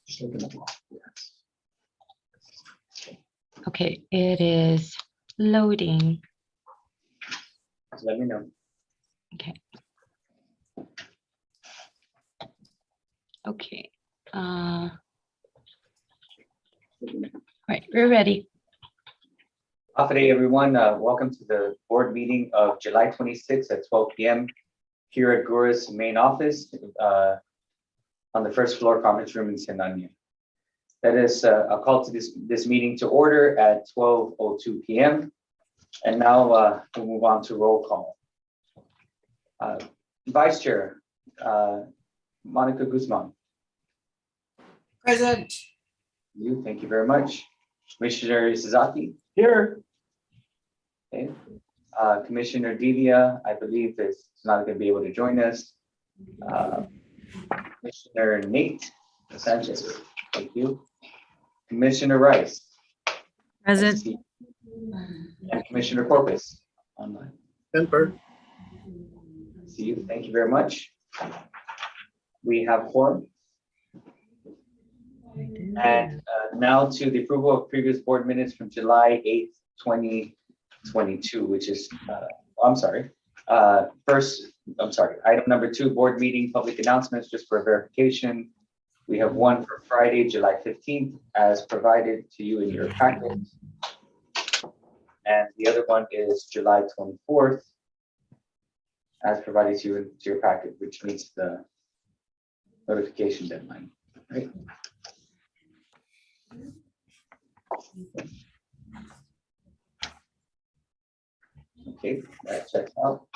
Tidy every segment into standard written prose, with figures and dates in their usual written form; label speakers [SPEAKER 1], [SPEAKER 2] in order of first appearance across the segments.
[SPEAKER 1] Just looking at law. Yes.
[SPEAKER 2] Okay, it is loading.
[SPEAKER 1] Just let me know.
[SPEAKER 2] Okay. Okay. All right, we're ready.
[SPEAKER 1] Good day, everyone. Welcome to the board meeting of July 26th at 12 p.m. here at GHURA's main office on the first floor conference room in Senanya. That is a call to this meeting to order at 12:02 p.m. And now we'll move on to roll call. Vice Chair, Monica Guzman.
[SPEAKER 3] Present.
[SPEAKER 1] Thank you very much. Commissioner Sasaki. Here. Okay. Commissioner Divya, I believe, is not going to be able to join us. Commissioner Nate Sanchez. Thank you. Commissioner Rice.
[SPEAKER 4] Present.
[SPEAKER 1] And Commissioner Corpus online. See you. Thank you very much. We have quorum. And now to the approval of previous board minutes from July 8th, 2022, which is, item number 2, board meeting public announcements, just for verification. We have one for Friday, July 15th, as provided to you in your packet. And the other one is July 24th, as provided to you in your packet, which meets the notification deadline, right? Okay, that checks out.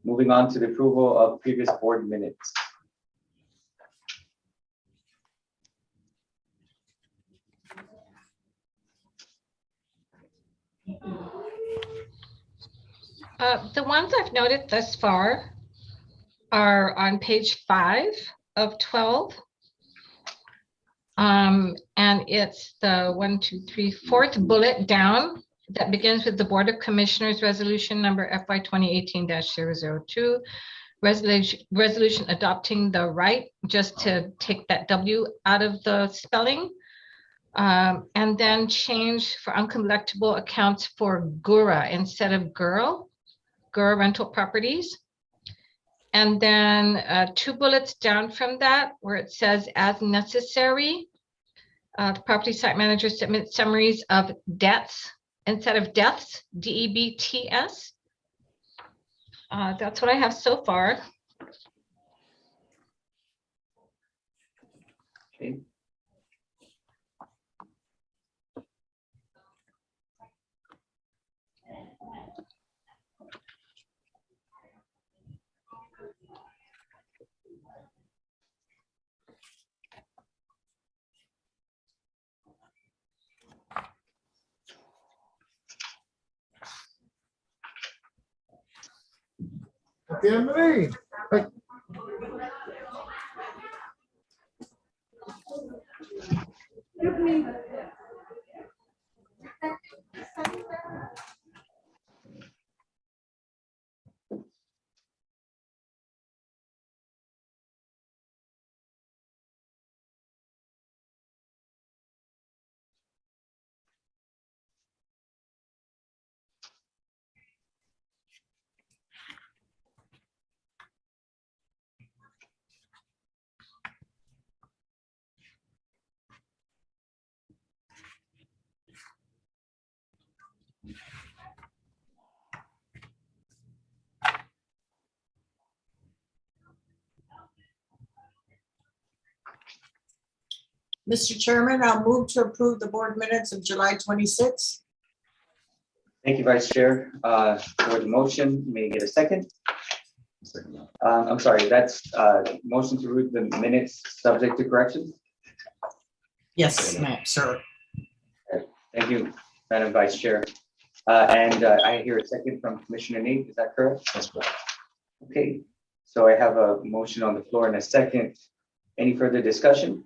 [SPEAKER 1] Moving on to the approval of previous board minutes.
[SPEAKER 5] The ones I've noted thus far are on page 5 of 12. And it's the 4th bullet down that begins with the Board of Commissioners resolution number FY 2018-002. Resolution adopting the right, just to take that W out of the spelling. And then change for uncollectible accounts for GHURA instead of GHURA rental properties. And then 2 bullets down from that, where it says as necessary, the property site manager submit summaries of debts instead of deaths, DEBTS. That's what I have so far.
[SPEAKER 1] Okay.
[SPEAKER 3] Mr. Chairman, I'll move to approve the board minutes of July 26th.
[SPEAKER 1] Thank you, Vice Chair. For the motion, may I get a second? I'm sorry, that's motion to approve the minutes subject to corrections.
[SPEAKER 3] Yes, ma'am, sir.
[SPEAKER 1] Thank you, Madam Vice Chair. And I hear a second from Commissioner Nate, is that correct? That's correct. Okay, so I have a motion on the floor and a second. Any further discussion?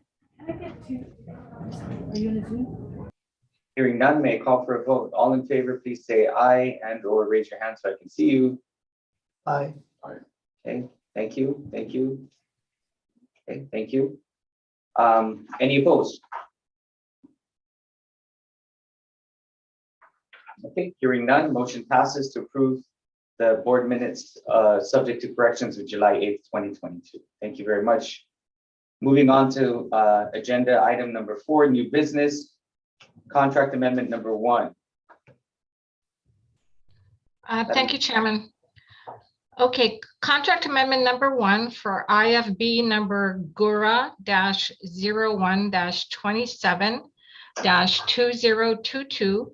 [SPEAKER 1] Hearing none, may I call for a vote? All in favor, please say aye and or raise your hand so I can see you.
[SPEAKER 3] Aye.
[SPEAKER 1] Okay, thank you, thank you. Okay, thank you. Any opposed? Okay, hearing none, motion passes to approve the board minutes subject to corrections of July 8th, 2022. Thank you very much. Moving on to agenda item number 4, new business, contract amendment number 1.
[SPEAKER 5] Thank you, Chairman. Okay, contract amendment number 1 for IFB number GHURA-01-27-2022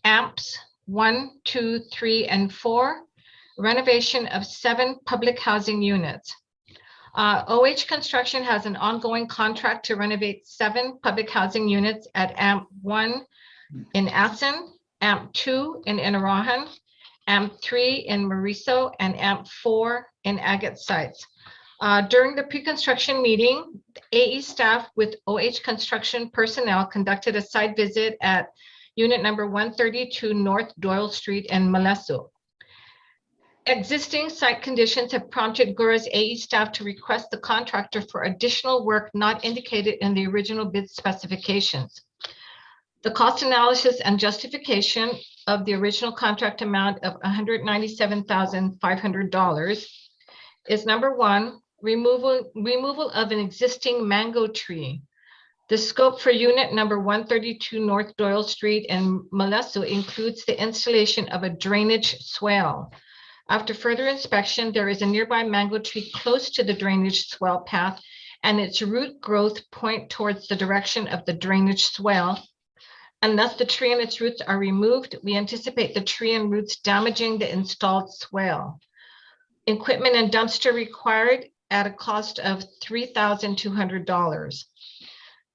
[SPEAKER 5] amps 1, 2, 3, and 4, renovation of 7 public housing units. OH Construction has an ongoing contract to renovate 7 public housing units at AMP 1 in Assen, AMP 2 in Inarajan, AMP 3 in Mauricio, and AMP 4 in Agate sites. During the pre-construction meeting, the AE staff with OH Construction personnel conducted a site visit at unit number 132 North Doyle Street in Malesso. Existing site conditions have prompted GHURA's AE staff to request the contractor for additional work not indicated in the original bid specifications. The cost analysis and justification of the original contract amount of $197,500 is number 1, removal of an existing mango tree. The scope for unit number 132 North Doyle Street in Malesso includes the installation of a drainage swale. After further inspection, there is a nearby mango tree close to the drainage swale path, and its root growth point towards the direction of the drainage swale. Unless the tree and its roots are removed, we anticipate the tree and roots damaging the installed swale. Equipment and dumpster required at a cost of $3,200.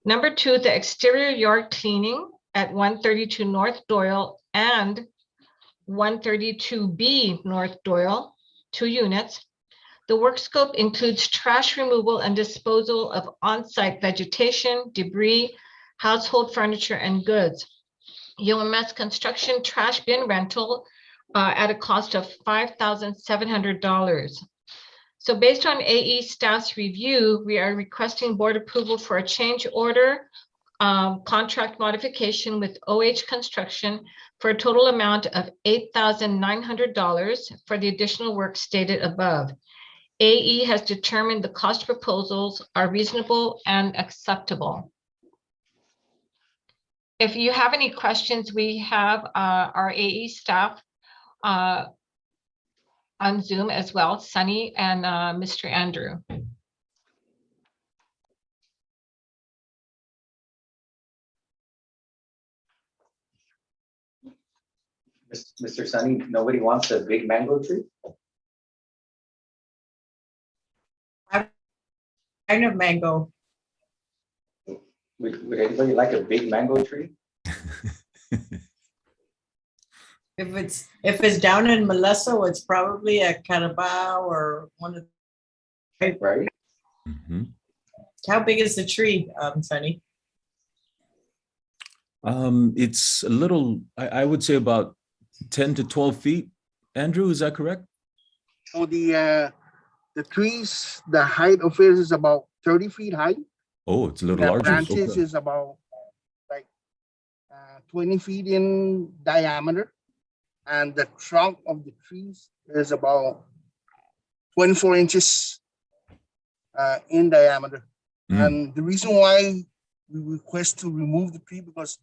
[SPEAKER 5] Number 2, the exterior yard cleaning at 132 North Doyle and 132B North Doyle, 2 units. The work scope includes trash removal and disposal of on-site vegetation, debris, household furniture, and goods. UMS construction trash bin rental at a cost of $5,700. So based on AE staff's review, we are requesting board approval for a change order contract modification with OH Construction for a total amount of $8,900 for the additional work stated above. AE has determined the cost proposals are reasonable and acceptable. If you have any questions, we have our AE staff on Zoom as well, Sunny and Mr. Andrew.
[SPEAKER 1] Mr. Sunny, nobody wants a big mango tree?
[SPEAKER 3] Kind of mango.
[SPEAKER 1] Would anybody like a big mango tree?
[SPEAKER 3] If it's down in Malesso, it's probably a Carabao or one of.
[SPEAKER 1] Right?
[SPEAKER 4] Mm-hmm.
[SPEAKER 3] How big is the tree, Sunny?
[SPEAKER 4] It's a little, I would say about 10 to 12 feet. Andrew, is that correct?
[SPEAKER 6] So the trees, the height of it is about 30 feet high.
[SPEAKER 4] Oh, it's a little
[SPEAKER 6] The
[SPEAKER 4] larger.
[SPEAKER 6] branches
[SPEAKER 4] Okay.
[SPEAKER 6] is about like 20 feet in diameter. And the trunk of the trees is about 24 inches in diameter.
[SPEAKER 4] Mm.
[SPEAKER 6] And the reason why we request to remove the tree because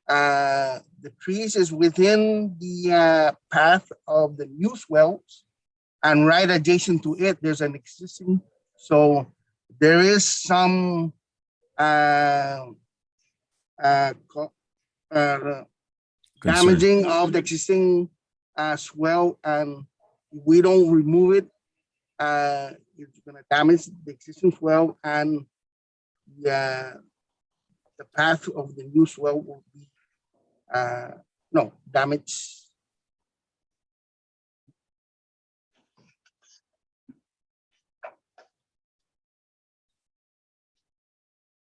[SPEAKER 6] the trees is within the path of the new wells, and right adjacent to it, there's an existing. So there is some damaging of the existing swell, and if we don't remove it, it's going to damage the existing swell, and the path of the new swell will be damaged.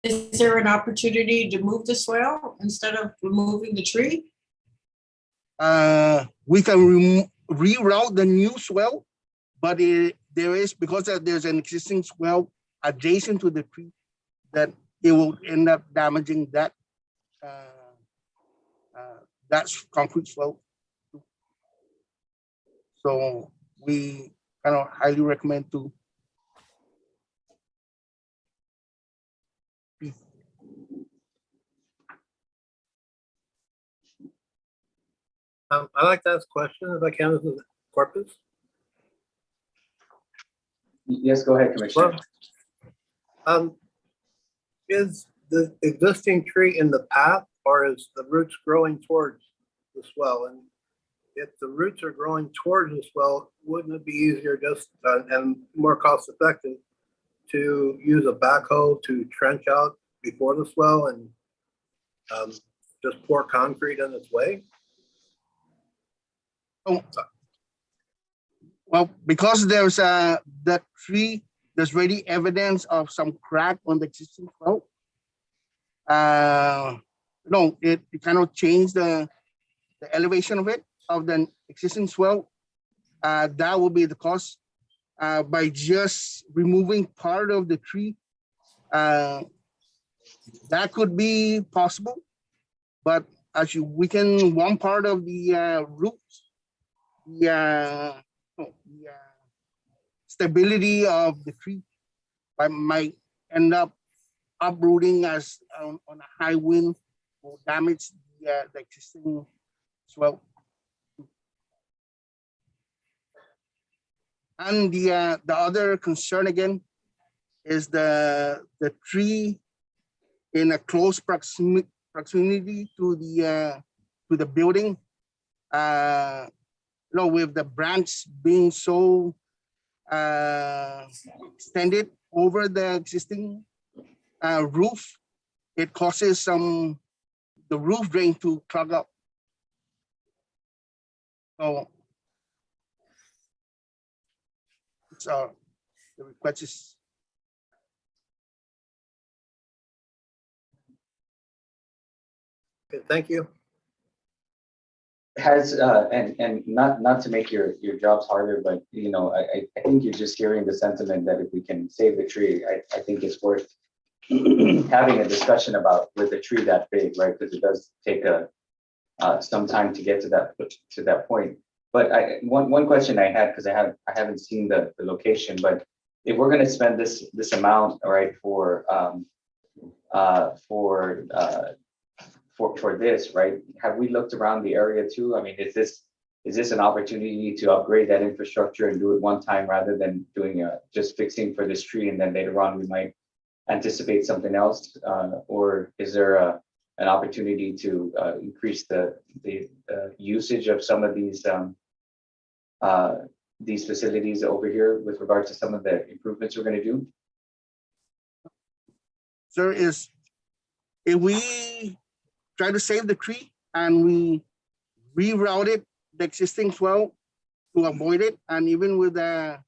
[SPEAKER 3] Is there an opportunity to move the swale instead of removing the tree?
[SPEAKER 6] We can reroute the new swell, but there is, because there's an existing swell, adjacent to the tree, that it will end up damaging that that's concrete slope. So we kind of highly recommend to
[SPEAKER 7] I'd like to ask a question if I can, Mrs. Corpus.
[SPEAKER 1] Yes, go ahead, Commissioner.
[SPEAKER 7] Is the existing tree in the path, or is the roots growing towards the swell? And if the roots are growing towards the swell, wouldn't it be easier just and more cost effective to use a backhoe to trench out before the swell and just pour concrete in its way?
[SPEAKER 6] Oh, well, because there's that tree, there's already evidence of some crack on the existing slope. No, it kind of changed the elevation of it, of the existing swell. That will be the cost. By just removing part of the tree, that could be possible. But as you weaken one part of the roots, the stability of the tree might end up uprooting as on a high wind will damage the existing swell. And the other concern again is the tree in a close proximity to the building. With the branch being so extended over the existing roof, it causes the roof drain to clog up. So the request is
[SPEAKER 7] Okay, thank you.
[SPEAKER 1] Has and not to make your jobs harder, but I think you're just hearing the sentiment that if we can save the tree, I think it's worth having a discussion about with a tree that big, right? Because it does take some time to get to that point. But one question I had, because I haven't seen the location, but if we're going to spend this amount, all right, for this, right? Have we looked around the area too? I mean, is this an opportunity to upgrade that infrastructure and do it one time rather than doing just fixing for this tree and then later on we might anticipate something else? Or is there an opportunity to increase the usage of some of these facilities over here with regard to some of the improvements we're going to do?
[SPEAKER 6] Sir, if we try to save the tree and we rerouted the existing swell to avoid it, and even with the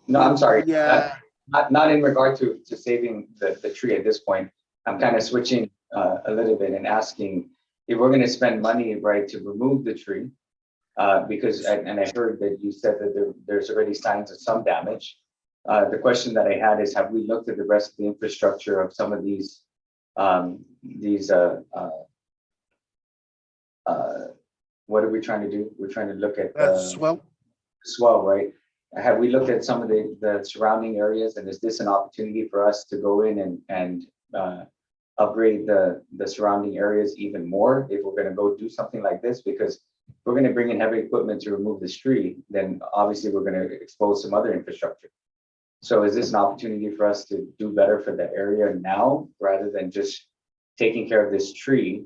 [SPEAKER 1] No, I'm sorry.
[SPEAKER 6] Yeah,
[SPEAKER 1] Not in regard to saving the tree at this point. I'm kind of switching a little bit and asking if we're going to spend money, right, to remove the tree, because and I heard that you said that there's already signs of some damage. The question that I had is, have we looked at the rest of the infrastructure of some of these what are we trying to do? We're trying to look at swell, right? Have we looked at some of the surrounding areas, and is this an opportunity for us to go in and upgrade the surrounding areas even more if we're going to go do something like this? Because if we're going to bring in heavy equipment to remove this tree, then obviously we're going to expose some other infrastructure. So is this an opportunity for us to do better for the area now rather than just taking care of this tree?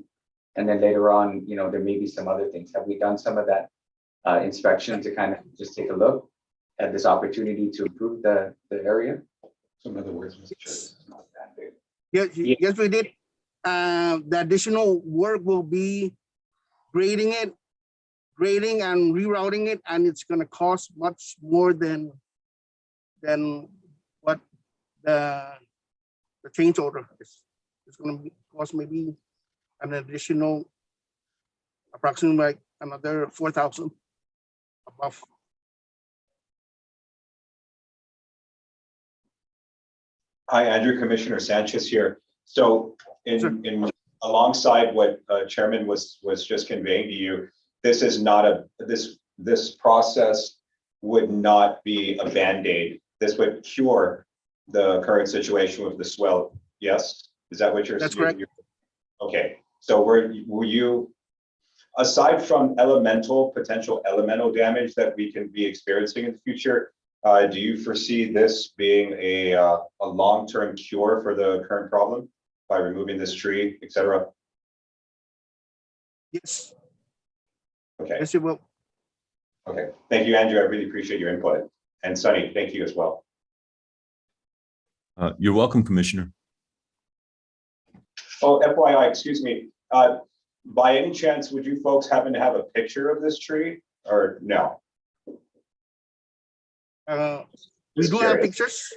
[SPEAKER 1] And then later on, there may be some other things. Have we done some of that inspection to kind of just take a look at this opportunity to improve the area? Some other words, Mr. Chair.
[SPEAKER 6] Yes, we did. The additional work will be grading and rerouting it, and it's going to cost much more than what the change order is. It's going to cost maybe an additional approximately like another 4,000 above.
[SPEAKER 8] Hi, Andrew, Commissioner Sanchez here. So in alongside what Chairman was just conveying to you, this is not this process would not be a Band-Aid. This would cure the current situation with the swell. Yes? Is that what you're saying?
[SPEAKER 6] That's correct.
[SPEAKER 8] Okay. So were you, aside from potential elemental damage that we can be experiencing in the future, do you foresee this being a long-term cure for the current problem by removing this tree, et cetera?
[SPEAKER 6] Yes,
[SPEAKER 8] Okay.
[SPEAKER 6] yes, it will.
[SPEAKER 8] Okay. Thank you, Andrew. I really appreciate your input. And Sunny, thank you as well.
[SPEAKER 4] You're welcome, Commissioner.
[SPEAKER 8] Oh, FYI, excuse me. By any chance, would you folks happen to have a picture of this tree or no?
[SPEAKER 6] We
[SPEAKER 8] Just
[SPEAKER 6] do have
[SPEAKER 8] curious.
[SPEAKER 6] pictures.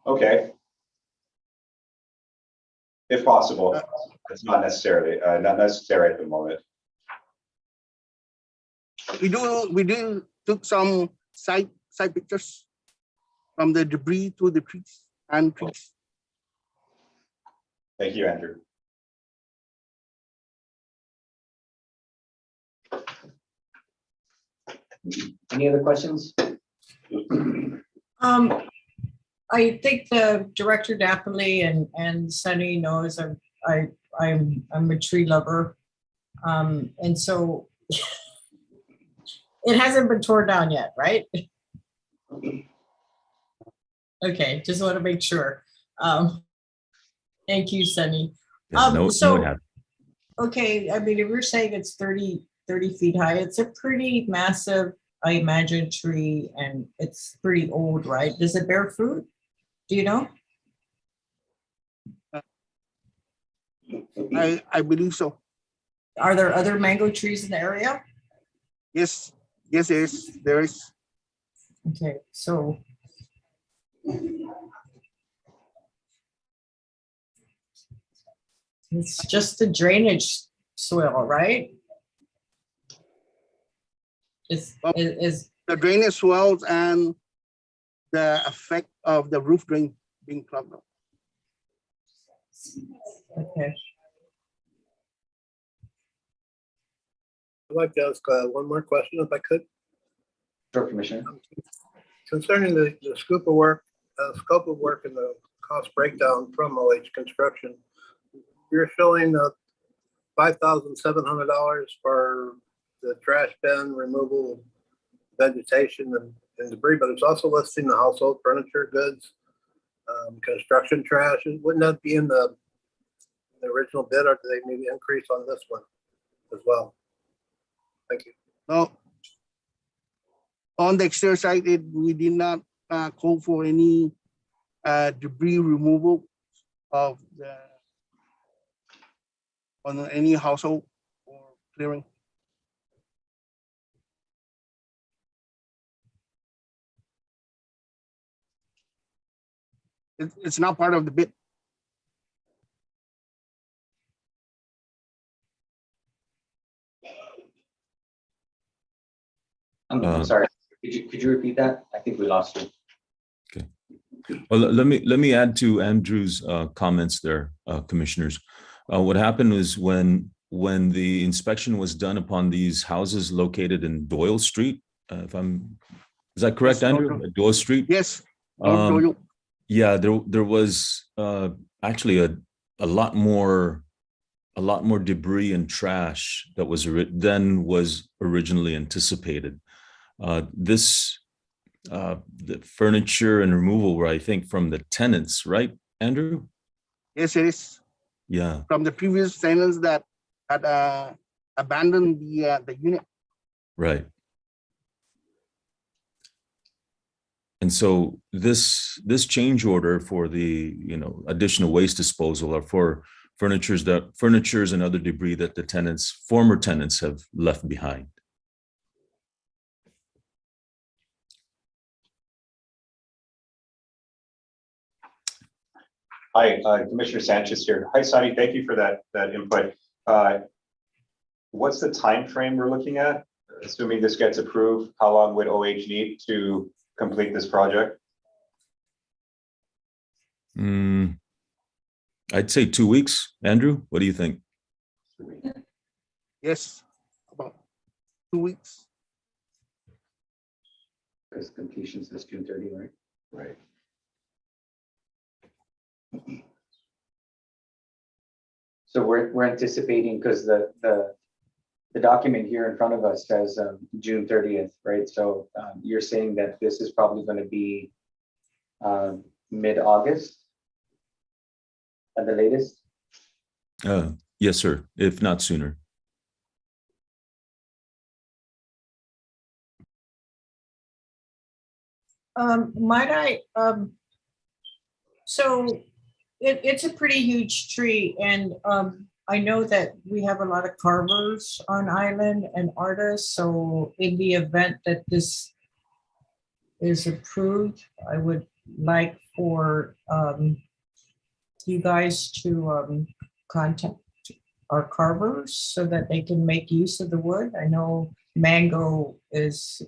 [SPEAKER 8] Okay. If possible, it's not necessary at the moment.
[SPEAKER 6] We do took some side pictures from the debris to the trees and trees.
[SPEAKER 8] Thank you, Andrew.
[SPEAKER 1] Any other questions?
[SPEAKER 3] I think the Director Napoli and Sunny knows I'm a tree lover. And so it hasn't been torn down yet, right? Okay, just want to make sure. Thank you, Sunny.
[SPEAKER 4] Yeah, no,
[SPEAKER 3] so-
[SPEAKER 4] no, it happened.
[SPEAKER 3] Okay, I mean, if you're saying it's 30 feet high, it's a pretty massive, I imagine, tree, and it's pretty old, right? Does it bear fruit? Do you know?
[SPEAKER 6] I believe so.
[SPEAKER 3] Are there other mango trees in the area?
[SPEAKER 6] Yes, yes, there is.
[SPEAKER 3] Okay, so. It's just the drainage soil, right? Is
[SPEAKER 6] The drainage swells and the effect of the roof drain being clogged up.
[SPEAKER 3] okay.
[SPEAKER 7] I'd like to ask one more question if I could.
[SPEAKER 1] Sure, Commissioner.
[SPEAKER 7] Concerning the scope of work and the cost breakdown from OH Construction, you're showing $5,700 for the trash bin removal, vegetation and debris, but it's also listing the household furniture, goods, construction trash. Wouldn't that be in the original bid, or do they need to increase on this one as well? Thank you.
[SPEAKER 6] No. On the exterior side, we did not call for any debris removal of on any household or clearing. It's not part of the bid.
[SPEAKER 1] I'm sorry. Could you repeat that? I think we lost you.
[SPEAKER 4] Well, let me add to Andrew's comments there, commissioners. What happened was when the inspection was done upon these houses located in Doyle Street, is that correct,
[SPEAKER 6] Yes,
[SPEAKER 4] Andrew? Doyle Street?
[SPEAKER 6] Yes.
[SPEAKER 4] Yeah, there was actually a lot more debris and trash that was originally anticipated. The furniture and removal were, I think, from the tenants, right, Andrew?
[SPEAKER 6] Yes, it is.
[SPEAKER 4] Yeah.
[SPEAKER 6] From the previous tenants that had abandoned the unit.
[SPEAKER 4] Right. And so this change order for the additional waste disposal are for furnitures and other debris that the former tenants have left behind.
[SPEAKER 8] Hi, Commissioner Sanchez here. Hi, Sunny. Thank you for that input. What's the time frame we're looking at? Assuming this gets approved, how long would OH need to complete this project?
[SPEAKER 4] I'd say 2 weeks. Andrew, what do you think?
[SPEAKER 6] Yes, about 2 weeks.
[SPEAKER 1] Because completion says June 30, right?
[SPEAKER 8] Right.
[SPEAKER 1] So we're anticipating, because the document here in front of us says June 30th, right? So you're saying that this is probably going to be mid-August at the latest?
[SPEAKER 4] Yes, sir, if not sooner.
[SPEAKER 3] Might I, so it's a pretty huge tree, and I know that we have a lot of carvers on island and artists, so in the event that this is approved, I would like for you guys to contact our carvers so that they can make use of the wood. I know mango is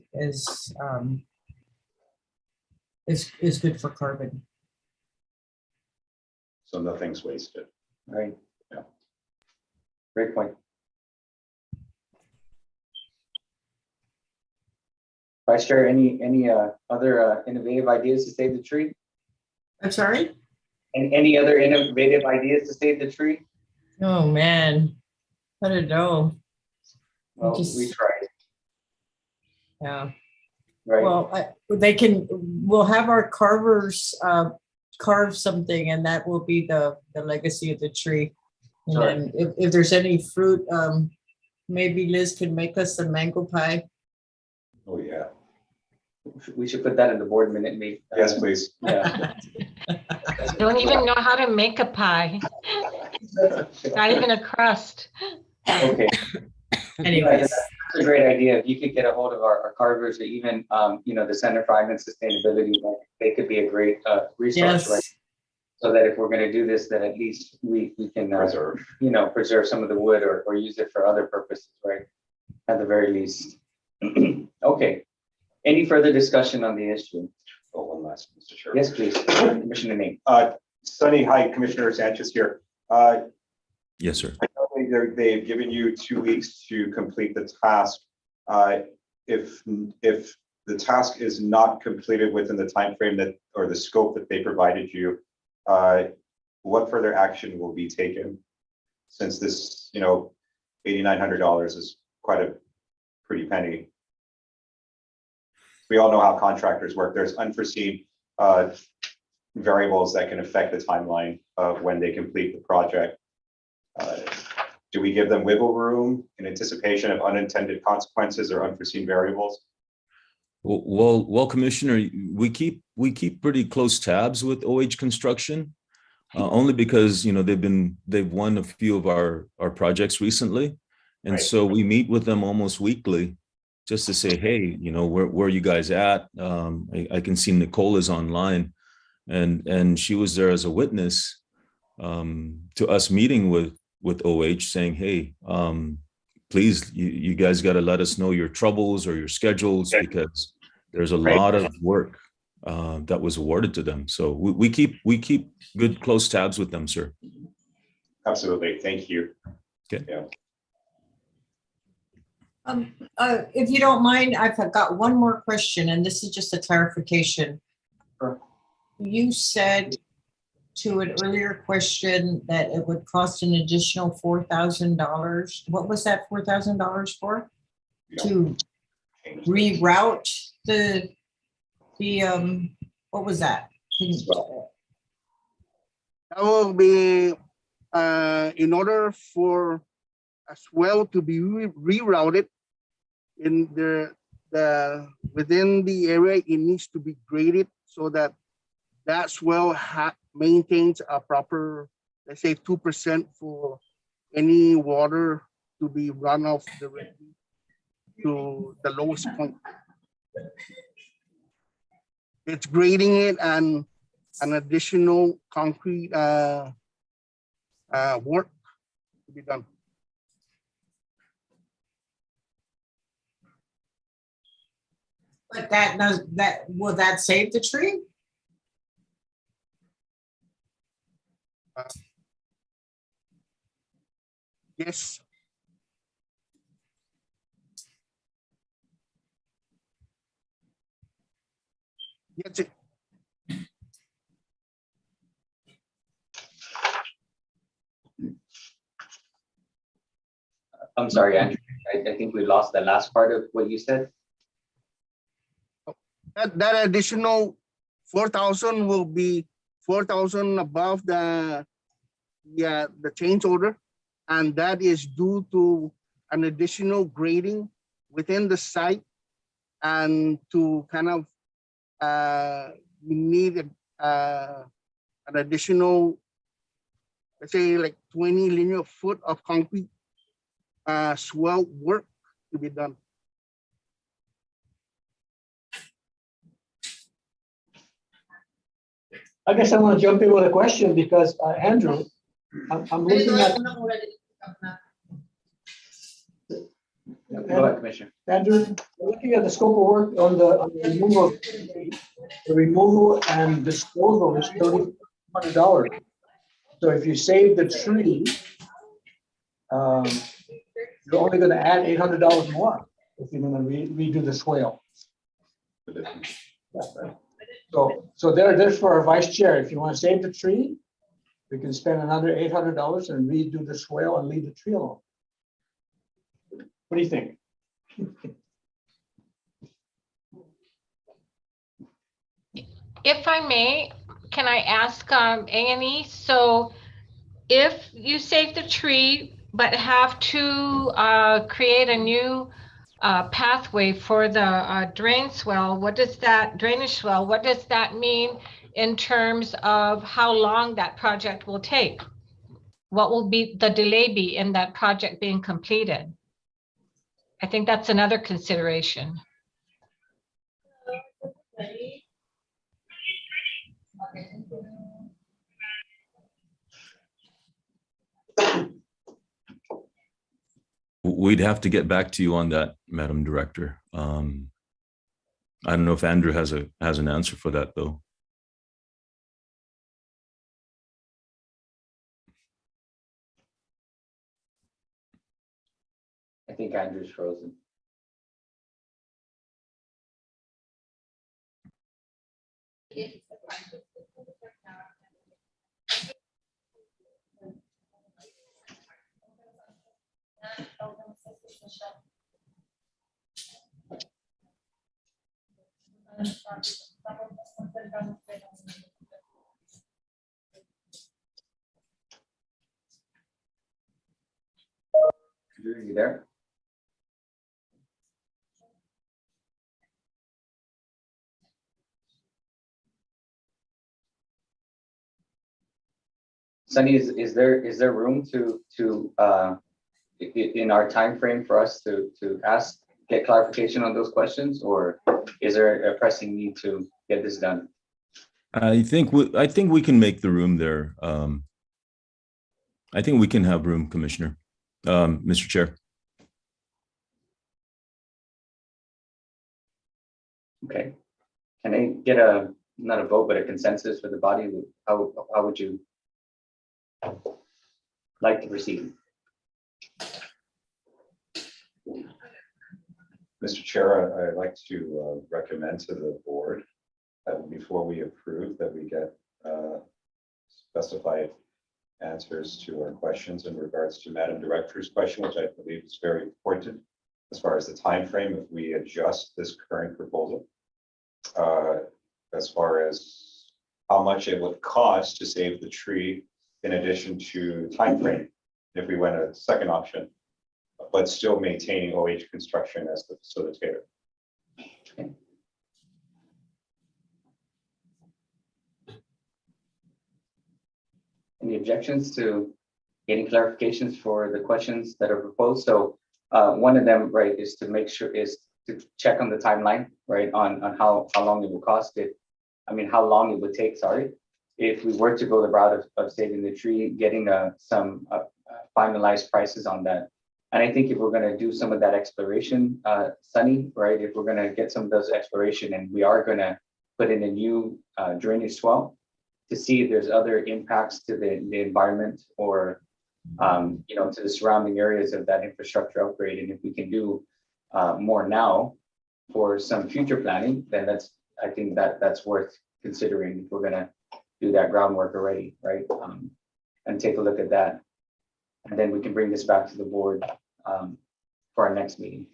[SPEAKER 3] good for carving.
[SPEAKER 8] So nothing's wasted.
[SPEAKER 1] Right.
[SPEAKER 8] Yeah.
[SPEAKER 1] Great point. Vice Chair, any other innovative ideas to save the tree?
[SPEAKER 3] I'm sorry?
[SPEAKER 1] And any other innovative ideas to save the tree?
[SPEAKER 3] Oh, man. I don't know.
[SPEAKER 1] Well,
[SPEAKER 3] Just-
[SPEAKER 1] we tried,
[SPEAKER 3] Yeah.
[SPEAKER 1] right?
[SPEAKER 3] Well, we'll have our carvers carve something, and that will be the legacy of the tree. And
[SPEAKER 1] Sure.
[SPEAKER 3] then if there's any fruit, maybe Liz can make us some mango pie.
[SPEAKER 8] Oh, yeah.
[SPEAKER 1] We should put that in the board minute, meet.
[SPEAKER 8] Yes, please.
[SPEAKER 1] Yeah.
[SPEAKER 5] Don't even know how to make a pie, not even a crust.
[SPEAKER 1] Okay.
[SPEAKER 3] Anyways,
[SPEAKER 1] That's a great idea. If you could get a hold of our carvers, or even, the Center for Island Sustainability, they could be a great resource, right?
[SPEAKER 3] yes,
[SPEAKER 1] So that if we're going to do this, that at least we can
[SPEAKER 8] Preserve.
[SPEAKER 1] preserve some of the wood, or use it for other purposes, right? At the very least. Okay. Any further discussion on the issue?
[SPEAKER 8] Oh, one last, Mr. Chair.
[SPEAKER 1] Yes, please. Commissioner name.
[SPEAKER 8] Sunny, hi, Commissioner Sanchez here.
[SPEAKER 4] Yes, sir.
[SPEAKER 8] They've given you 2 weeks to complete the task. If the task is not completed within the time frame that, or the scope that they provided you, what further action will be taken? Since this, $8,900 is quite a pretty penny. We all know how contractors work. There's unforeseen variables that can affect the timeline of when they complete the project. Do we give them wiggle room in anticipation of unintended consequences or unforeseen variables?
[SPEAKER 4] Well, Commissioner, we keep pretty close tabs with OH Construction, only because they've won a few of our projects recently, and
[SPEAKER 8] Right.
[SPEAKER 4] so we meet with them almost weekly, just to say, hey, where are you guys at? I can see Nicole is online, and she was there as a witness to us meeting with OH, saying, hey, please, you guys got to let us know your troubles or your schedules, because there's a lot of work that was awarded to them. So we keep good close tabs with them, sir.
[SPEAKER 8] Absolutely. Thank you.
[SPEAKER 4] Okay.
[SPEAKER 8] Yeah.
[SPEAKER 3] if you don't mind, I've got one more question, and this is just a clarification.
[SPEAKER 1] Sure.
[SPEAKER 3] You said to an earlier question that it would cost an additional $4,000. What was that $4,000 for? To reroute the what was that?
[SPEAKER 6] That will be in order for a swell to be rerouted in within the area. It needs to be graded so that swell maintains a proper, let's say, 2% for any water to be run off the river to the lowest point. It's grading it and an additional concrete work to be done.
[SPEAKER 3] But will that save the tree?
[SPEAKER 6] Yes. Yes,
[SPEAKER 1] I'm sorry, Andrew. I think we lost the last part of what you said.
[SPEAKER 6] that additional 4,000 will be 4,000 above the change order, and that is due to an additional grading within the site, and to kind of we need an additional, let's say, like 20 linear foot of concrete swell work to be done.
[SPEAKER 9] I guess I want to jump in with a question because Andrew, I'm looking at,
[SPEAKER 1] Go ahead, Commissioner.
[SPEAKER 9] Andrew, looking at the scope of work on the removal, and disposal is $3,500. So if you save the tree, you're only going to add $800 more if you're going to redo the swale. So there's for our vice chair. If you want to save the tree, we can spend another $800 and redo the swale and leave the tree alone. What do you think?
[SPEAKER 5] If I may, can I ask A&E? So if you save the tree, but have to create a new pathway for the drainage swell, what does that mean in terms of how long that project will take? What will be the delay be in that project being completed? I think that's another consideration.
[SPEAKER 4] We'd have to get back to you on that, Madam Director. I don't know if Andrew has an answer for that, though.
[SPEAKER 1] I think Andrew's frozen. Andrew, are you there? Sunny, is there room to in our time frame for us to get clarification on those questions, or is there a pressing need to get this done?
[SPEAKER 4] I think we can make the room there. I think we can have room, Commissioner, Mr. Chair.
[SPEAKER 1] Okay. Can I get not a vote, but a consensus for the body? How would you like to proceed?
[SPEAKER 8] Mr. Chair, I'd like to recommend to the board that before we approve, that we get specified answers to our questions in regards to Madam Director's question, which I believe is very important as far as the time frame. If we adjust this current proposal, as far as how much it would cost to save the tree, in addition to time frame, if we went a second option, but still maintaining OH Construction as the facilitator.
[SPEAKER 1] Okay. Any objections to getting clarifications for the questions that are proposed? So one of them, right, is to make sure is to check on the timeline, right, on how long it will cost it. I mean, how long it would take, sorry, if we were to go the route of saving the tree, getting some finalized prices on that. And I think if we're going to do some of that exploration, Sunny, right, if we're going to get some of those exploration and we are going to put in a new drainage swell, to see if there's other impacts to the environment or, to the surrounding areas of that infrastructure upgrade. And if we can do more now for some future planning, then I think that's worth considering if we're gonna do that groundwork already, right? And take a look at that. And then we can bring this back to the board for our next meeting.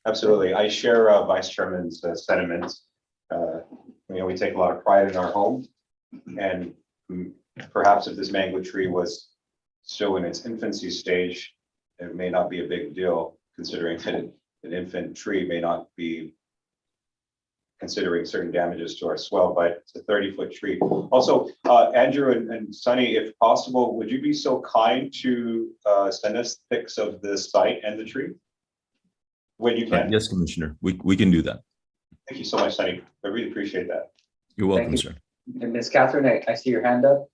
[SPEAKER 8] Absolutely. I share Vice Chairman's sentiments. We take a lot of pride in our home, and perhaps if this mango tree was still in its infancy stage, it may not be a big deal, considering that an infant tree may not be considering certain damages to our swell, but it's a 30-foot tree. Also, Andrew and Sunny, if possible, would you be so kind to send us pics of the site and the tree when you can?
[SPEAKER 4] Yes, Commissioner, we can do that.
[SPEAKER 8] Thank you so much, Sunny. I really appreciate that.
[SPEAKER 4] You're welcome,
[SPEAKER 1] you.
[SPEAKER 4] sir.
[SPEAKER 1] And Ms. Catherine, I see your hand up.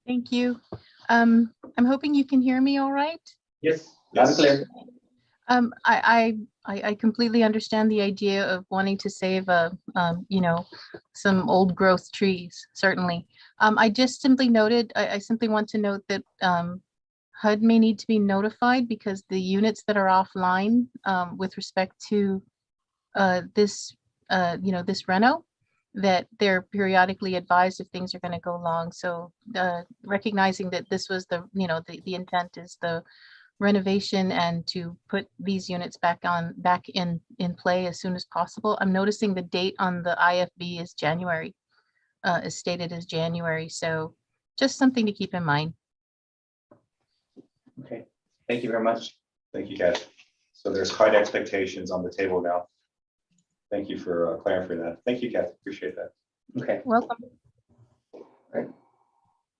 [SPEAKER 10] Thank you. I'm hoping you can hear me all right.
[SPEAKER 1] Yes, loud and clear.
[SPEAKER 10] I completely understand the idea of wanting to save some old growth trees, certainly. I just simply noted, I simply want to note that HUD may need to be notified because the units that are offline with respect to this reno, that they're periodically advised if things are going to go long. So recognizing that this was the intent is the renovation and to put these units back in play as soon as possible. I'm noticing the date on the IFB is January, is stated as January. So just something to keep in mind.
[SPEAKER 1] Okay, thank you very much.
[SPEAKER 8] Thank you, Kat. So there's high expectations on the table now. Thank you for clarifying that. Thank you, Kat. Appreciate that.
[SPEAKER 1] Okay,
[SPEAKER 10] Welcome.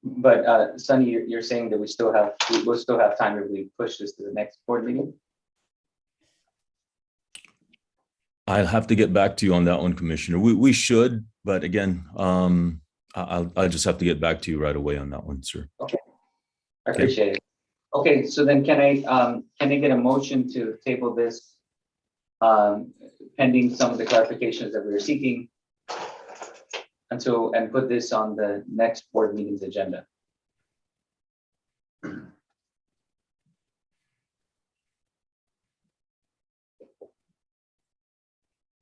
[SPEAKER 1] but Sunny, you're saying that we'll still have time if we push this to the next board meeting?
[SPEAKER 4] I'll have to get back to you on that one, Commissioner. We should, but again, I'll just have to get back to you right away on that one, sir.
[SPEAKER 1] Okay, I appreciate it. Okay, so then can I get a motion to table this pending some of the clarifications that we were seeking and put this on the next board meeting's agenda?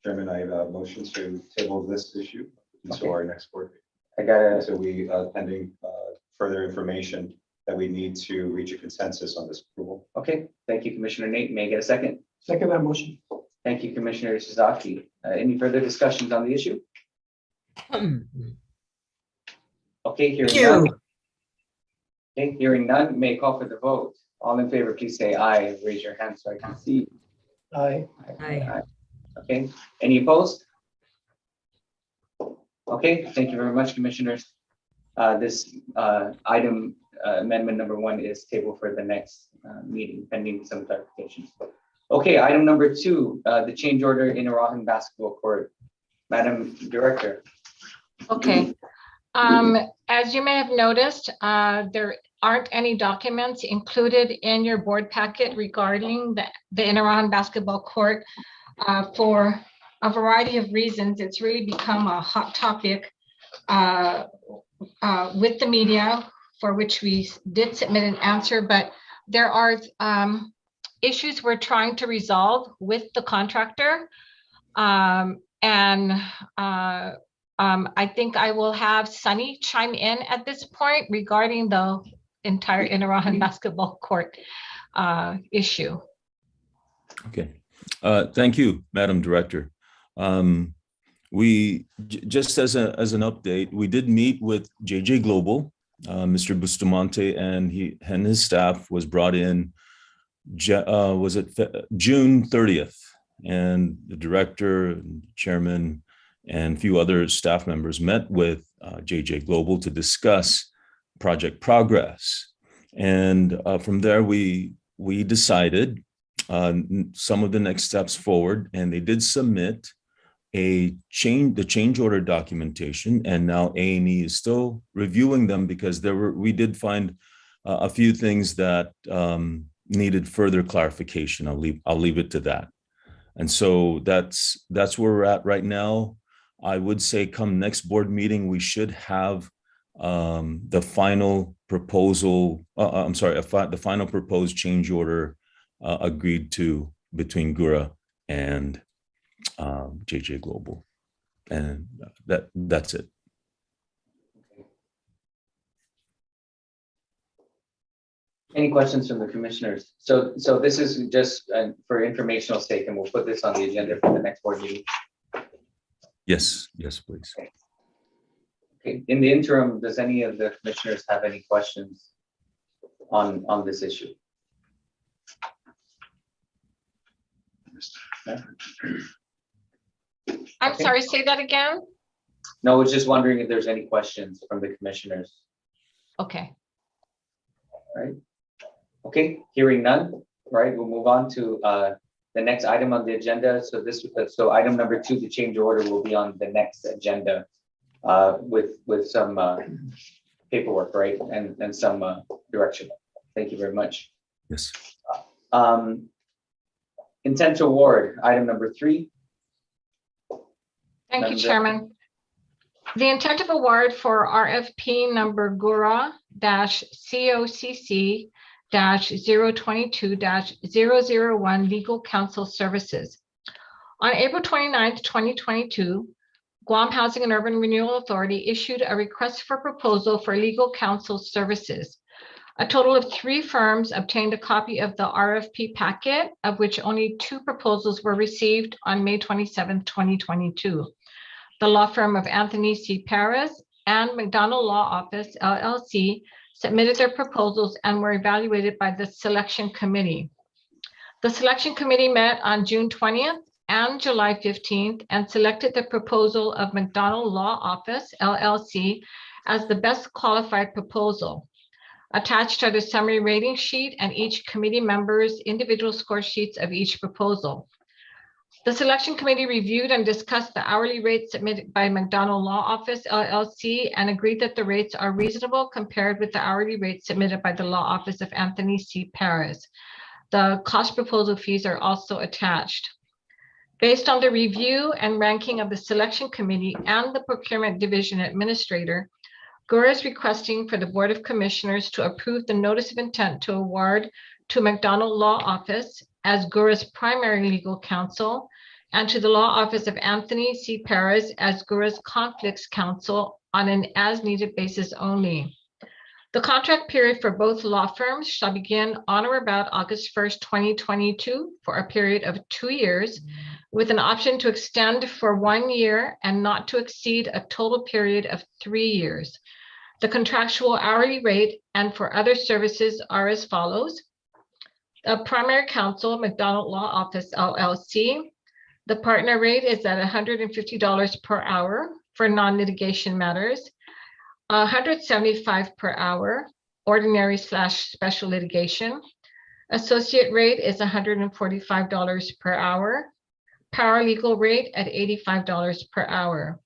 [SPEAKER 8] Chairman, I have a motion to table this issue until
[SPEAKER 1] Okay.
[SPEAKER 8] our next board meeting.
[SPEAKER 1] I gotta,
[SPEAKER 8] So we pending further information that we need to reach a consensus on this approval.
[SPEAKER 1] okay, thank you, Commissioner Nate. May I get a second?
[SPEAKER 9] Second that motion.
[SPEAKER 1] Thank you, Commissioner Sasaki. Any further discussions on the issue? Okay, hearing
[SPEAKER 3] Thank you.
[SPEAKER 1] none. Okay, hearing none, may I call for the vote. All in favor, please say aye. Raise your hand so I can see.
[SPEAKER 9] Aye.
[SPEAKER 1] Aye. Okay, any opposed? Okay, thank you very much, Commissioners. This item amendment number 1 is tabled for the next meeting pending some clarifications. Okay, item number 2, the change order in Arahan basketball court. Madam Director.
[SPEAKER 5] Okay. As you may have noticed, there aren't any documents included in your board packet regarding the Inaran basketball court for a variety of reasons. It's really become a hot topic with the media, for which we did submit an answer, but there are issues we're trying to resolve with the contractor. I think I will have Sunny chime in at this point regarding the entire Inaran basketball court issue.
[SPEAKER 4] Okay, thank you, Madam Director. We just as an update, we did meet with JJ Global. Mr. Bustamante and his staff was brought in. Was it June 30th? And the director, chairman, and a few other staff members met with JJ Global to discuss project progress. And from there, we decided some of the next steps forward, and they did submit the change order documentation, and now A&E is still reviewing them because we did find a few things that needed further clarification. I'll leave it to that. And so that's where we're at right now. I would say come next board meeting, we should have the final proposal, the final proposed change order agreed to between GHURA and JJ Global. And that's it.
[SPEAKER 1] Any questions from the commissioners? So this is just for informational sake, and we'll put this on the agenda for the next board meeting.
[SPEAKER 4] Yes, please.
[SPEAKER 1] Okay. In the interim, does any of the commissioners have any questions on this issue? No?
[SPEAKER 5] I'm
[SPEAKER 1] Okay.
[SPEAKER 5] sorry, say that again?
[SPEAKER 1] No, I was just wondering if there's any questions from the commissioners.
[SPEAKER 5] Okay.
[SPEAKER 1] Right. Okay, hearing none. All right, we'll move on to the next item on the agenda. So item number 2, the change order, will be on the next agenda with some paperwork, right, and some direction. Thank you very much.
[SPEAKER 4] Yes.
[SPEAKER 1] Intent to award, item number 3.
[SPEAKER 5] Thank you,
[SPEAKER 1] Madam
[SPEAKER 5] Chairman. The intent of award for RFP number GHURA-COCC-022-001 Legal Counsel Services. On April 29th, 2022, Guam Housing and Urban Renewal Authority issued a request for proposal for legal counsel services. A total of 3 firms obtained a copy of the RFP packet, of which only 2 proposals were received on May 27th, 2022. The law firm of Anthony C. Perez and McDonald Law Office, LLC, submitted their proposals and were evaluated by the selection committee. The selection committee met on June 20th and July 15th and selected the proposal of McDonald Law Office, LLC, as the best qualified proposal. Attached are the summary rating sheet and each committee member's individual score sheets of each proposal. The selection committee reviewed and discussed the hourly rates submitted by McDonald Law Office, LLC, and agreed that the rates are reasonable compared with the hourly rates submitted by the Law Office of Anthony C. Perez. The cost proposal fees are also attached. Based on the review and ranking of the selection committee and the procurement division administrator, GHURA is requesting for the Board of Commissioners to approve the notice of intent to award to McDonald Law Office as GHURA's primary legal counsel and to the Law Office of Anthony C. Perez as GHURA's conflicts counsel on an as-needed basis only. The contract period for both law firms shall begin on or about August 1st, 2022 for a period of 2 years, with an option to extend for 1 year and not to exceed a total period of 3 years. The contractual hourly rate and for other services are as follows. The primary counsel, McDonald Law Office, LLC. The partner rate is at $150 per hour for non-litigation matters, $175 per hour, ordinary/special litigation. Associate rate is $145 per hour. Paralegal rate at $85 per hour.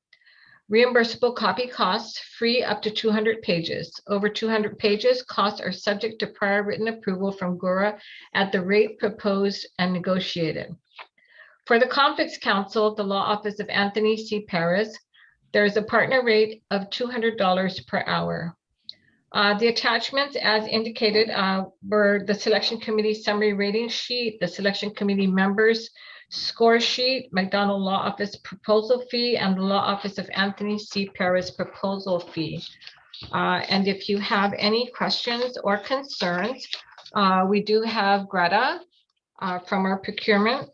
[SPEAKER 5] Reimbursable copy costs, free up to 200 pages. Over 200 pages, costs are subject to prior written approval from GHURA at the rate proposed and negotiated. For the conflicts counsel, the Law Office of Anthony C. Perez, there is a partner rate of $200 per hour. The attachments as indicated were the selection committee summary rating sheet, the selection committee members score sheet, McDonald Law Office proposal fee, and the Law Office of Anthony C. Perez proposal fee. And if you have any questions or concerns, we do have Greta from our procurement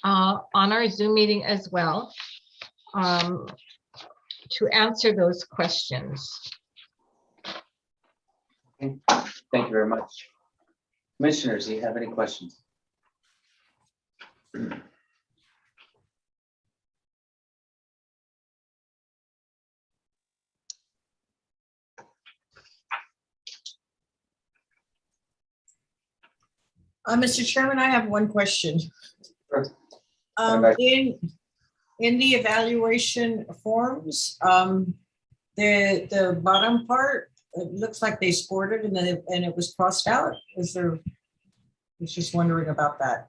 [SPEAKER 5] on our Zoom meeting as well to answer those questions.
[SPEAKER 1] Okay. Thank you very much. Commissioners, do you have any questions?
[SPEAKER 3] Mr. Chairman, I have one question.
[SPEAKER 1] Sure.
[SPEAKER 3] In the evaluation forms, the bottom part, it looks like they scored it and it was crossed out. I was just wondering about that.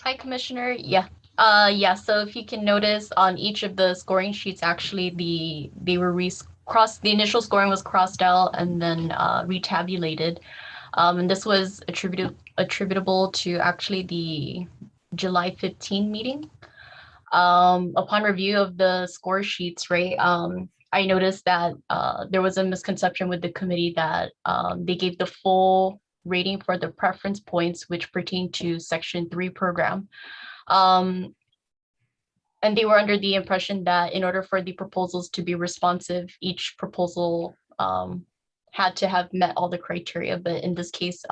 [SPEAKER 11] Hi, Commissioner. Yeah, Yeah, so if you can notice on each of the scoring sheets, actually the initial scoring was crossed out and then retabulated. And this was attributable to actually the July 15 meeting. Upon review of the score sheets, right, I noticed that there was a misconception with the committee that they gave the full rating for the preference points, which pertain to Section 3 program. And they were under the impression that in order for the proposals to be responsive, each proposal had to have met all the criteria. But in this case,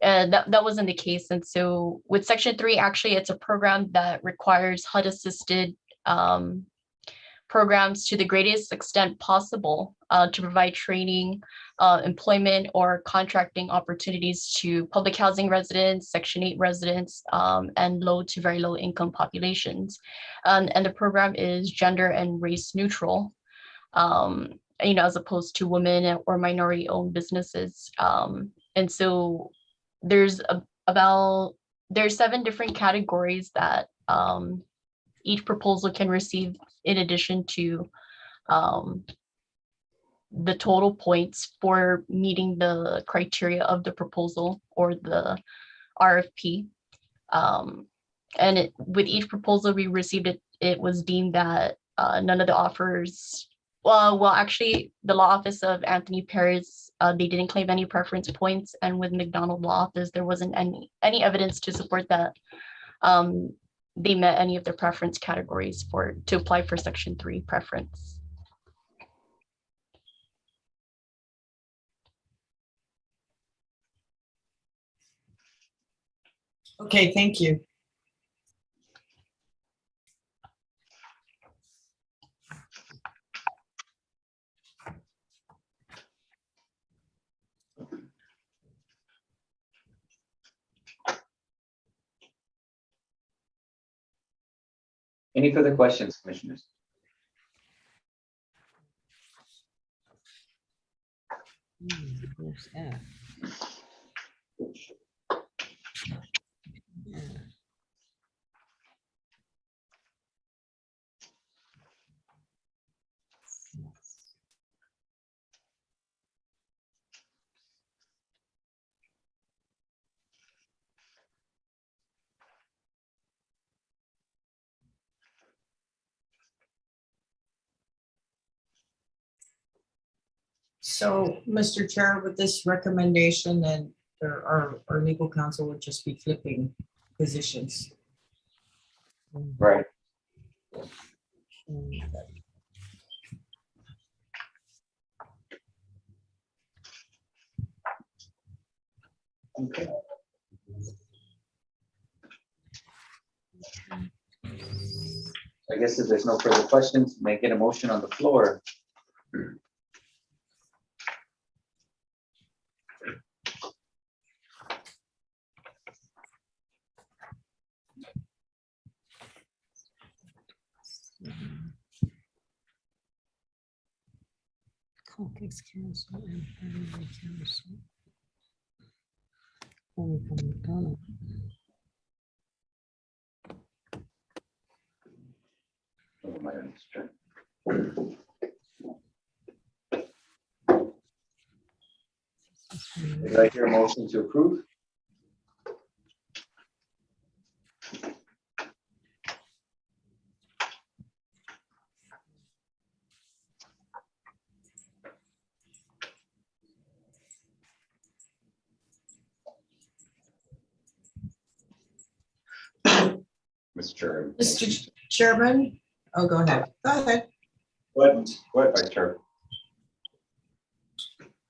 [SPEAKER 11] that wasn't the case. And so with Section 3, actually, it's a program that requires HUD assisted programs to the greatest extent possible to provide training, employment, or contracting opportunities to public housing residents, Section 8 residents, and low to very low income populations. And the program is gender and race neutral, as opposed to women or minority owned businesses. And so there's 7 different categories that each proposal can receive in addition to the total points for meeting the criteria of the proposal or the RFP. And with each proposal we received, it was deemed that none of the offers, well, actually, the law office of Anthony Perez, they didn't claim any preference points, and with McDonald Law Office, there wasn't any evidence to support that they met any of the preference categories to apply for Section 3 preference.
[SPEAKER 3] Okay, thank you.
[SPEAKER 1] Any further questions, commissioners?
[SPEAKER 3] So, Mr. Chair, with this recommendation, then our legal counsel would just be flipping positions.
[SPEAKER 1] Right. Okay. I guess if there's no further questions, may I get a motion on the floor?
[SPEAKER 12] Caucus Council and Primary Council. Only from McDonald.
[SPEAKER 1] Oh, my goodness. Did I hear a motion to approve?
[SPEAKER 3] Mr. Chairman, oh, go ahead. Go ahead.
[SPEAKER 8] What, Vice Chair?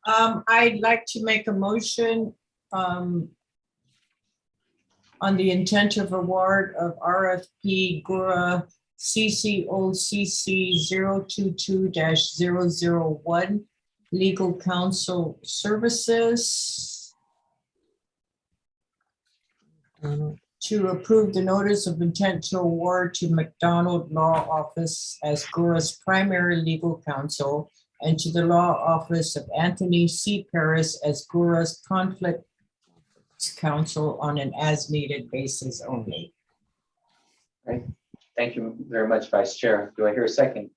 [SPEAKER 3] I'd like to make a motion on the intent of award of RFP GHURA CCOCC 022-001 Legal Counsel Services to approve the notice of intent to award to McDonald Law Office as GHURA's primary legal counsel and to the Law Office of Anthony C. Paris as GHURA's conflict counsel on an as-needed basis only.
[SPEAKER 1] Right. Thank you very much, Vice Chair. Do I hear a second?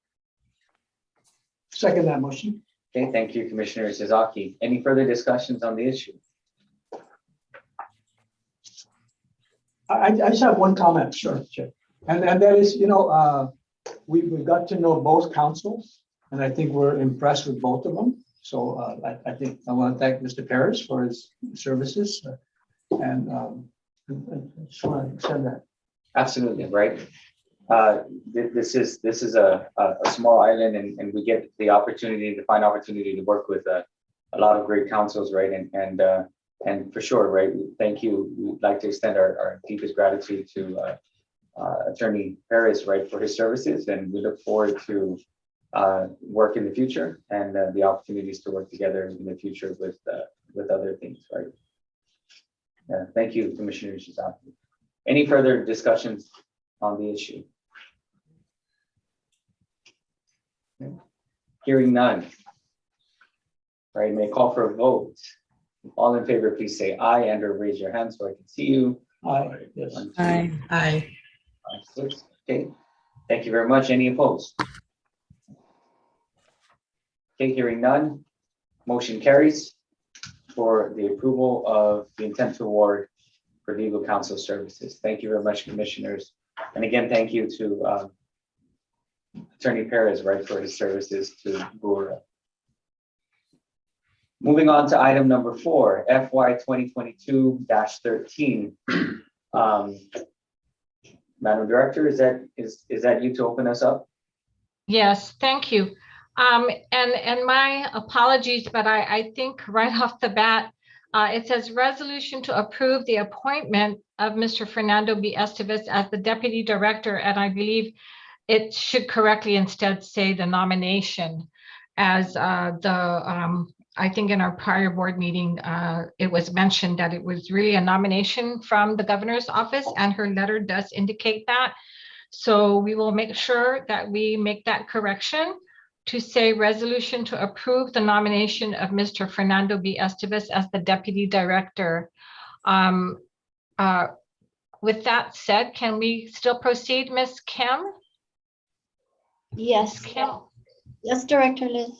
[SPEAKER 9] Second that motion.
[SPEAKER 1] Okay, thank you, Commissioner Sasaki. Any further discussions on the issue?
[SPEAKER 9] I just have one comment, sure, Chair. And that is, we got to know both councils, and I think we're impressed with both of them. So I think I want to thank Mr. Paris for his services, and I just want to extend that.
[SPEAKER 1] Absolutely, right. This is a small island, and we get the opportunity to work with a lot of great councils, right? And for sure, right. Thank you. We'd like to extend our deepest gratitude to Attorney Paris, right, for his services, and we look forward to work in the future and the opportunities to work together in the future with other things, right? Thank you, Commissioner Shizaki. Any further discussions on the issue? Okay. Hearing none. Right, may I call for a vote. All in favor, please say aye and/or raise your hand so I can see you.
[SPEAKER 9] Aye, yes.
[SPEAKER 1] 1, 2,
[SPEAKER 3] Aye.
[SPEAKER 1] 5, 6. Okay, thank you very much. Any opposed? Okay, hearing none. Motion carries for the approval of the intent to award for legal counsel services. Thank you very much, commissioners. And again, thank you to Attorney Perez, right, for his services to GHURA. Moving on to item number 4, FY 2022-13. Madam Director, is that you to open us up?
[SPEAKER 5] Yes, thank you. And my apologies, but I think right off the bat, it says resolution to approve the appointment of Mr. Fernando B. Estevez as the Deputy Director, and I believe it should correctly instead say the nomination, as I think in our prior board meeting, it was mentioned that it was really a nomination from the governor's office, and her letter does indicate that. So we will make sure that we make that correction to say resolution to approve the nomination of Mr. Fernando B. Estevez as the Deputy Director. With that said, can we still proceed, Ms. Kim?
[SPEAKER 13] Yes.
[SPEAKER 5] Kim?
[SPEAKER 13] Yes, Director Liz.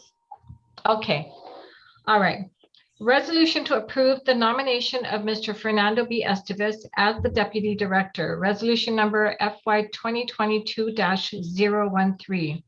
[SPEAKER 5] Okay. All right. Resolution to approve the nomination of Mr. Fernando B. Estevez as the Deputy Director. Resolution number FY 2022-013.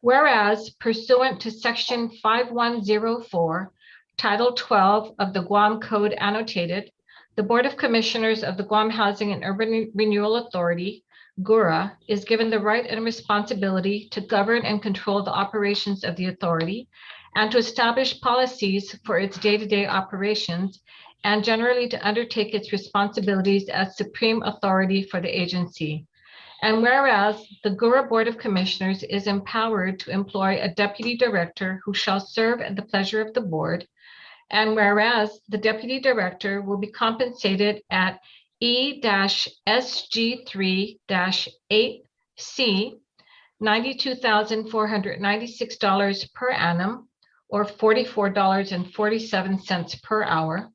[SPEAKER 5] Whereas pursuant to Section 5104, Title 12 of the Guam Code Annotated, the Board of Commissioners of the Guam Housing and Urban Renewal Authority, GHURA, is given the right and responsibility to govern and control the operations of the authority and to establish policies for its day-to-day operations and generally to undertake its responsibilities as supreme authority for the agency. And whereas the GHURA Board of Commissioners is empowered to employ a Deputy Director who shall serve at the pleasure of the board, and whereas the Deputy Director will be compensated at E-SG3-8C, $92,496 per annum, or $44.47 per hour.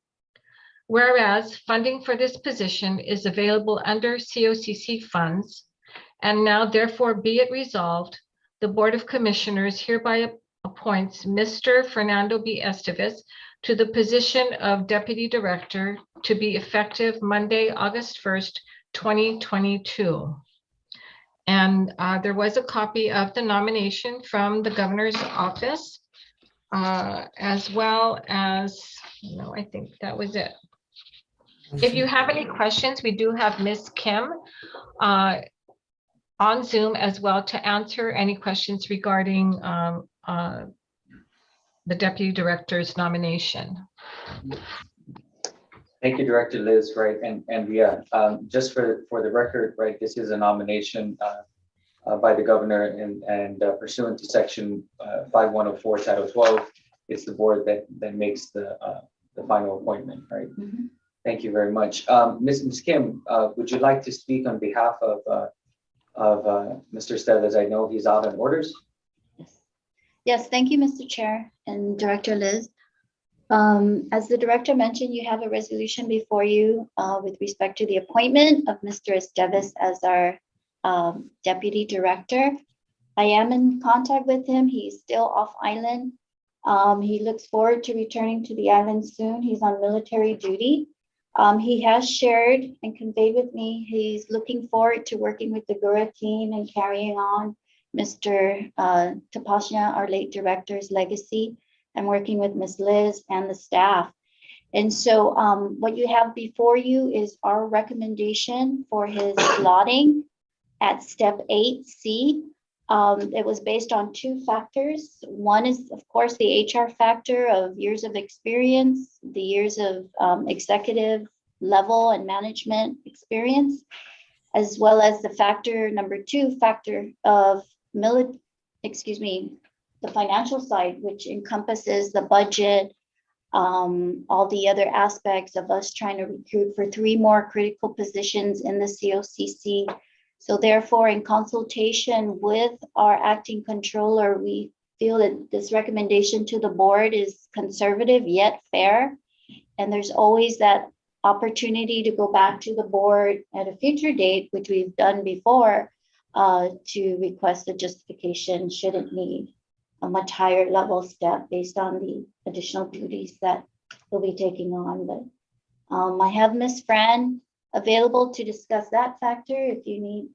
[SPEAKER 5] Whereas funding for this position is available under COCC funds, and now therefore be it resolved, the Board of Commissioners hereby appoints Mr. Fernando B. Estevez to the position of Deputy Director to be effective Monday, August 1st, 2022. And there was a copy of the nomination from the governor's office, as well as, no, I think that was it. If you have any questions, we do have Ms. Kim on Zoom as well to answer any questions regarding the Deputy Director's nomination.
[SPEAKER 1] Thank you, Director Liz, right, and yeah, just for the record, right, this is a nomination by the governor and pursuant to Section 5104, Title 12, it's the board that makes the final appointment, right? Mm-hmm. Thank you very much. Ms. Kim, would you like to speak on behalf of Mr. Estevez? I know he's out on orders.
[SPEAKER 13] Yes, thank you, Mr. Chair and Director Liz. As the director mentioned, you have a resolution before you with respect to the appointment of Mr. Estevez as our deputy director. I am in contact with him. He's still off island. He looks forward to returning to the island soon. He's on military duty. He has shared and conveyed with me he's looking forward to working with the GHURA team and carrying on Mr. Tapasya, our late director's legacy, and working with Ms. Liz and the staff. And so what you have before you is our recommendation for his slotting at step 8C. It was based on two factors. One is, of course, the HR factor of years of experience, the years of executive level and management experience, as well as the factor number 2 factor of the financial side, which encompasses the budget, all the other aspects of us trying to recruit for 3 more critical positions in the COCC. So therefore, in consultation with our acting controller, we feel that this recommendation to the board is conservative yet fair. And there's always that opportunity to go back to the board at a future date, which we've done before, to request a justification should it need a much higher level step based on the additional duties that we'll be taking on. But I have Ms. Fran available to discuss that factor if you need.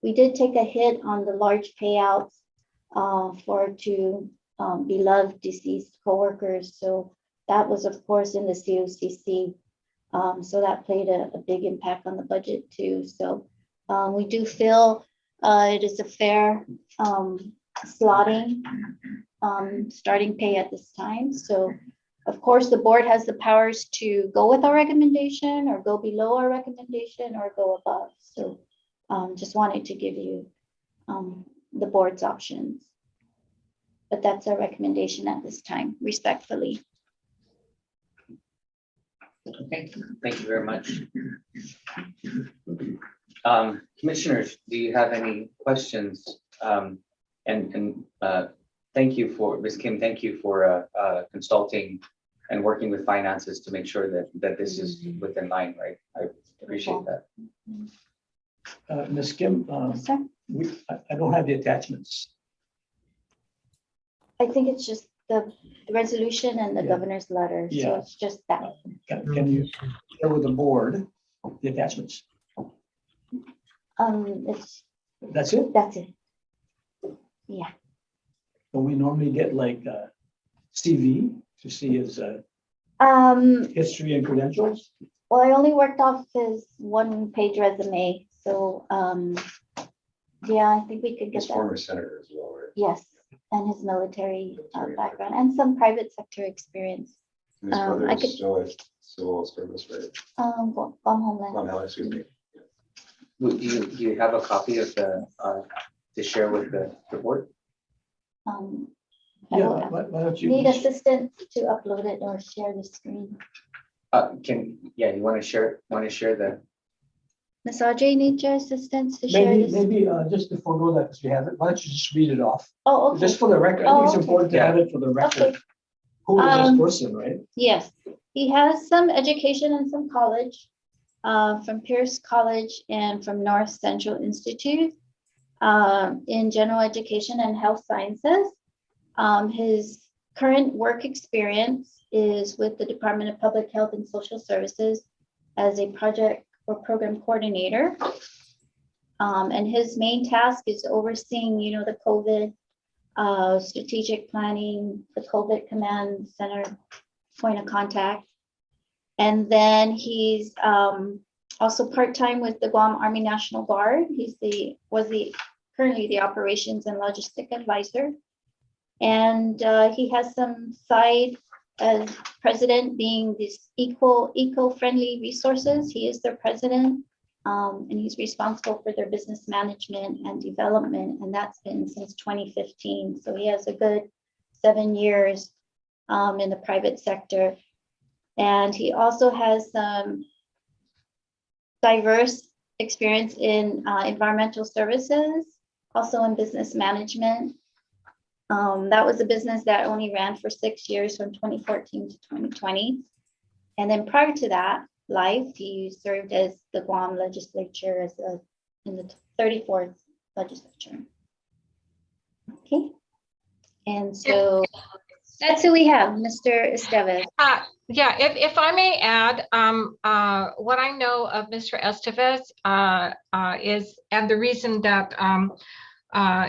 [SPEAKER 13] We did take a hit on the large payouts for 2 beloved deceased coworkers. So that was, of course, in the COCC. So that played a big impact on the budget too. So we do feel it is a fair slotting starting pay at this time. So of course, the board has the powers to go with our recommendation or go below our recommendation or go above. So just wanted to give you the board's options. But that's our recommendation at this time, respectfully.
[SPEAKER 1] Okay, thank you very much. Commissioners, do you have any questions? Thank you for, Ms. Kim, thank you for consulting and working with finances to make sure that this is within line, right? I appreciate that.
[SPEAKER 9] Ms. Kim,
[SPEAKER 13] Sir?
[SPEAKER 9] I don't have the attachments.
[SPEAKER 13] I think it's just the resolution and the
[SPEAKER 9] Yeah.
[SPEAKER 13] governor's letter. So
[SPEAKER 9] Yeah.
[SPEAKER 13] it's just that.
[SPEAKER 9] Can you share with the board the attachments?
[SPEAKER 13] It's
[SPEAKER 9] That's it?
[SPEAKER 13] that's it. Yeah.
[SPEAKER 9] So we normally get like CV to see his history and credentials.
[SPEAKER 13] Well, I only worked off his 1-page resume. So yeah, I think we could get
[SPEAKER 8] His
[SPEAKER 13] that.
[SPEAKER 8] former senator as well, right?
[SPEAKER 13] Yes, and his military
[SPEAKER 8] Military
[SPEAKER 13] background and some private sector experience.
[SPEAKER 8] And his brother
[SPEAKER 13] I
[SPEAKER 8] is
[SPEAKER 13] could-
[SPEAKER 8] still a civil service, right?
[SPEAKER 13] Guam Homeland.
[SPEAKER 8] Well, no, excuse me.
[SPEAKER 1] Do you have a copy of the to share with the board?
[SPEAKER 13] I
[SPEAKER 9] Yeah,
[SPEAKER 13] will
[SPEAKER 9] why don't you?
[SPEAKER 13] need assistance to upload it or share the screen.
[SPEAKER 1] You want to share the,
[SPEAKER 13] Ms. Audrey, need your assistance to share this?
[SPEAKER 9] Maybe just to forego that, because we have it, why don't you just read it off?
[SPEAKER 13] Oh, okay.
[SPEAKER 9] Just for the record, I think it's
[SPEAKER 13] Oh, okay.
[SPEAKER 9] important to have it for the record.
[SPEAKER 13] Okay.
[SPEAKER 9] Who is this person, right?
[SPEAKER 13] Yes, he has some education and some college, from Pierce College and from North Central Institute, in general education and health sciences. His current work experience is with the Department of Public Health and Social Services as a project or program coordinator. And his main task is overseeing, the COVID strategic planning, the COVID command center point of contact. And then he's also part-time with the Guam Army National Guard. He's currently the operations and logistic advisor. And he has some side as president, being this eco-friendly resources. He is their president, and he's responsible for their business management and development, and that's been since 2015. So he has a good 7 years in the private sector. And he also has some diverse experience in environmental services, also in business management. That was a business that only ran for 6 years, from 2014 to 2020. And then prior to that life, he served as the Guam legislature as a in the 34th legislature. Okay. And so that's who we have, Mr. Estevez.
[SPEAKER 5] Yeah, if I may add, what I know of Mr. Estevez is, and the reason that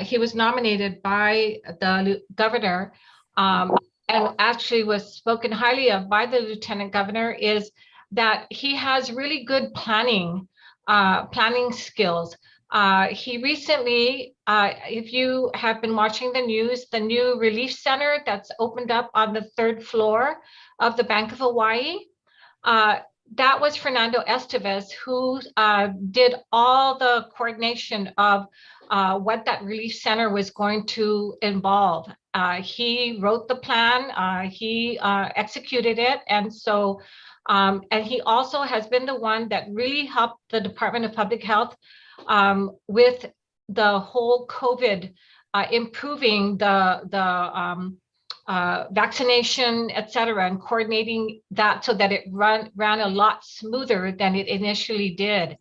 [SPEAKER 5] he was nominated by the governor and actually was spoken highly of by the lieutenant governor, is that he has really good planning skills. He recently, if you have been watching the news, the new relief center that's opened up on the 3rd floor of the Bank of Hawaii, that was Fernando Estevez who did all the coordination of what that relief center was going to involve. He wrote the plan, he executed it, and so, and he also has been the one that really helped the Department of Public Health with the whole COVID, improving the vaccination, et cetera, and coordinating that so that it ran a lot smoother than it initially did.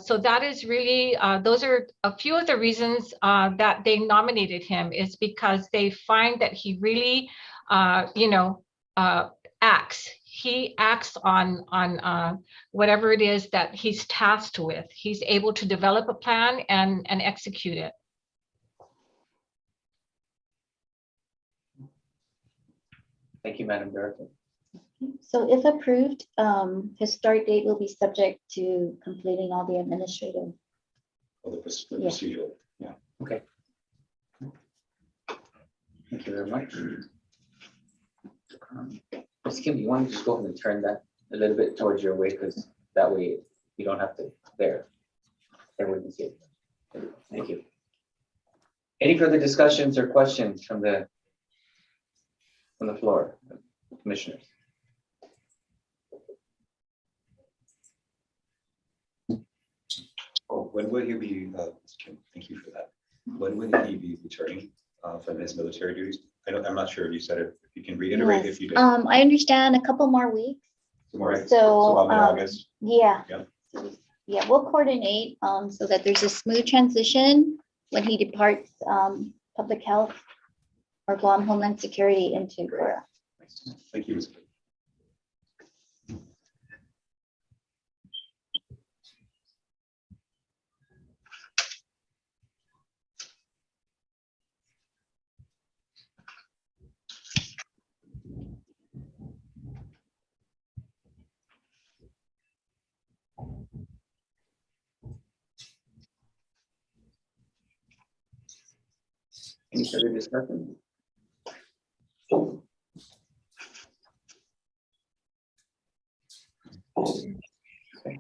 [SPEAKER 5] So that is really, those are a few of the reasons that they nominated him, is because they find that he really, acts. He acts on whatever it is that he's tasked with. He's able to develop a plan and execute it.
[SPEAKER 1] Thank you, Madam Director.
[SPEAKER 13] So if approved, his start date will be subject to completing all the administrative.
[SPEAKER 8] Well, the
[SPEAKER 13] Yeah.
[SPEAKER 8] procedural, yeah.
[SPEAKER 1] Okay. Thank you very much. Ms. Kim, you want to just go ahead and turn that a little bit towards your way, because that way you don't have to there. Everyone can see it. Thank you. Any further discussions or questions from the floor, commissioners?
[SPEAKER 8] Oh, when will he be, Kim, thank you for that. When will he be returning from his military duties? I'm not sure if you said it. If you can reiterate
[SPEAKER 13] Yes.
[SPEAKER 8] if you did.
[SPEAKER 13] I understand a couple more weeks.
[SPEAKER 8] Right.
[SPEAKER 13] So,
[SPEAKER 8] about mid-August.
[SPEAKER 13] Yeah.
[SPEAKER 8] Yeah.
[SPEAKER 13] Yeah, we'll coordinate so that there's a smooth transition when he departs public health or Guam Homeland Security into GHURA.
[SPEAKER 8] Thank you, Ms. Kim.
[SPEAKER 1] Any further discussion? Okay.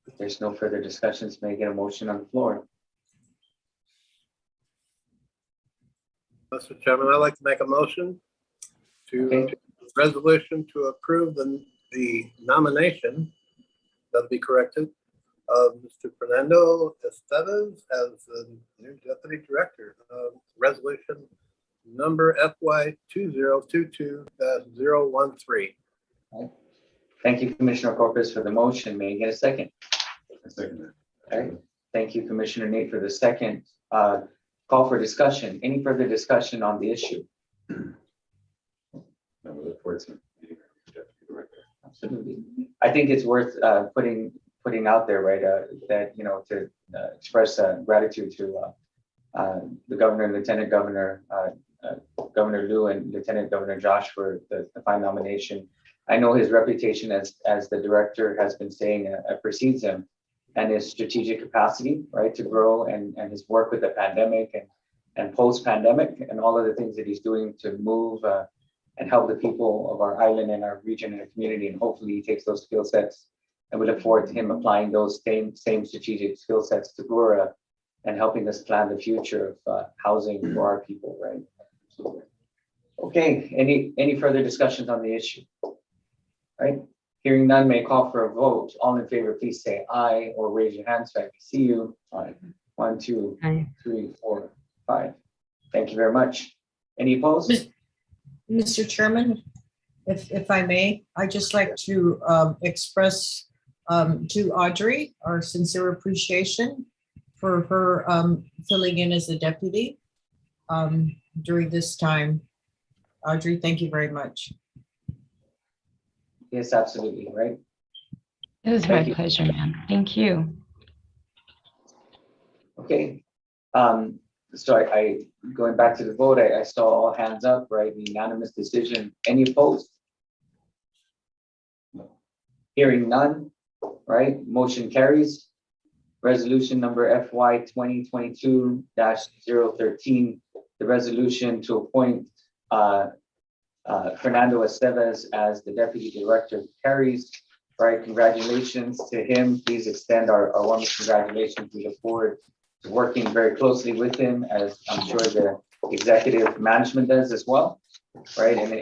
[SPEAKER 1] If there's no further discussions, may I get a motion on the floor?
[SPEAKER 7] Mr. Chairman, I'd like to make a motion to
[SPEAKER 1] Okay.
[SPEAKER 7] resolution to approve the nomination, that'll be corrected, of Mr. Fernando Estevez as the new Deputy Director of Resolution number FY 2022-013.
[SPEAKER 1] Thank you, Commissioner Corpus, for the motion. May I get a second?
[SPEAKER 8] I second that.
[SPEAKER 1] All right. Thank you, Commissioner Nate, for the second. Call for discussion. Any further discussion on the issue?
[SPEAKER 8] No, we look forward to meeting the Deputy Director.
[SPEAKER 1] Absolutely. I think it's worth putting out there, right, that, to express gratitude to the Governor and Lieutenant Governor, Governor Liu and Lieutenant Governor Josh for the fine nomination. I know his reputation as the director has been saying precedes him, and his strategic capacity, right, to grow, and his work with the pandemic and post-pandemic, and all of the things that he's doing to move and help the people of our island and our region and our community. And hopefully he takes those skill sets, and we look forward to him applying those same strategic skill sets to GHURA and helping us plan the future of housing for our people, right? Okay, any further discussions on the issue? Right, hearing none, may I call for a vote. All in favor, please say aye or raise your hand so I can see you. Aye. 1, 2,
[SPEAKER 12] Aye.
[SPEAKER 1] 3, 4, 5. Thank you very much. Any opposed?
[SPEAKER 3] Mr. Chairman, If I may, I'd just like to express to Audrey our sincere appreciation for her filling in as a deputy during this time. Audrey, thank you very much.
[SPEAKER 1] Yes, absolutely, right?
[SPEAKER 2] It was my
[SPEAKER 1] Thank you.
[SPEAKER 2] pleasure, ma'am. Thank you.
[SPEAKER 1] Okay. So I going back to the vote, I saw all hands up, right? Unanimous decision. Any opposed? Hearing none, right? Motion carries. Resolution number FY 2022-013, the resolution to appoint Fernando Estevez as the deputy director carries. Right, congratulations to him. Please extend our warmest congratulations. We look forward to working very closely with him, as I'm sure the executive management does as well. Right, and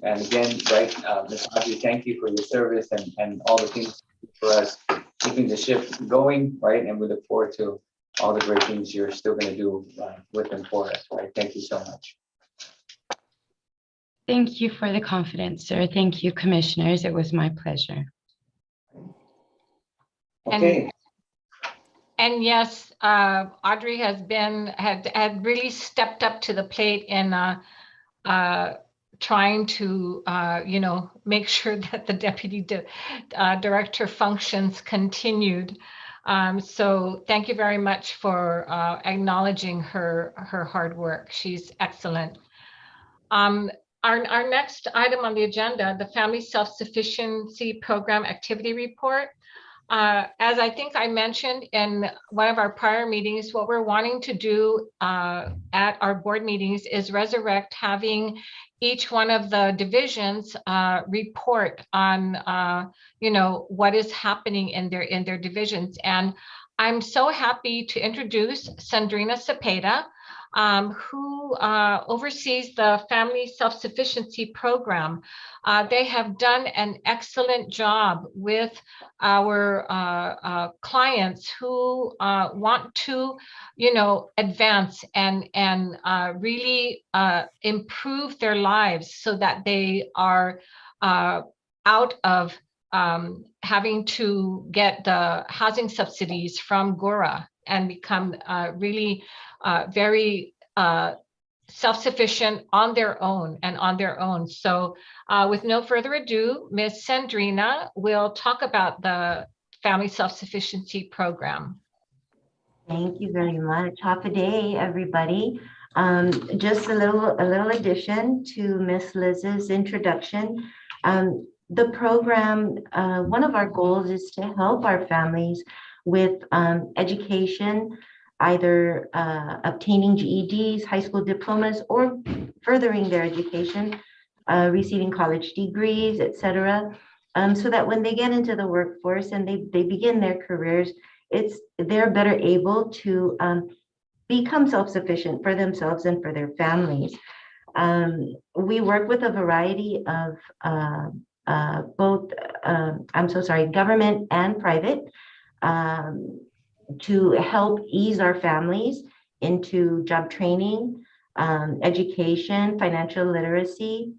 [SPEAKER 1] again, right, Ms. Audrey, thank you for your service and all the things for us, keeping the ship going, right? And we look forward to all the great things you're still going to do with and for us, right? Thank you so much.
[SPEAKER 2] Thank you for the confidence, sir. Thank you, commissioners. It was my pleasure.
[SPEAKER 1] Okay.
[SPEAKER 5] And yes, Audrey has had really stepped up to the plate in trying to make sure that the deputy director functions continued. So thank you very much for acknowledging her hard work. She's excellent. Our next item on the agenda, the Family Self-Sufficiency Program Activity Report. As I think I mentioned in one of our prior meetings, what we're wanting to do at our board meetings is resurrect having each one of the divisions report on what is happening in their divisions. And I'm so happy to introduce Sandrina Cepeda, who oversees the Family Self-Sufficiency Program. They have done an excellent job with our clients who want to, advance and really improve their lives so that they are out of having to get the housing subsidies from GHURA and become really very self-sufficient on their own. So with no further ado, Ms. Sandrina will talk about the Family Self-Sufficiency Program.
[SPEAKER 14] Thank you very much. Half a day, everybody. Just a little addition to Miss Liz's introduction. The program, one of our goals is to help our families with education, either obtaining GEDs, high school diplomas, or furthering their education, receiving college degrees, etc., so that when they get into the workforce and they begin their careers, they're better able to become self-sufficient for themselves and for their families. We work with a variety of both, government and private, to help ease our families into job training, education, financial literacy,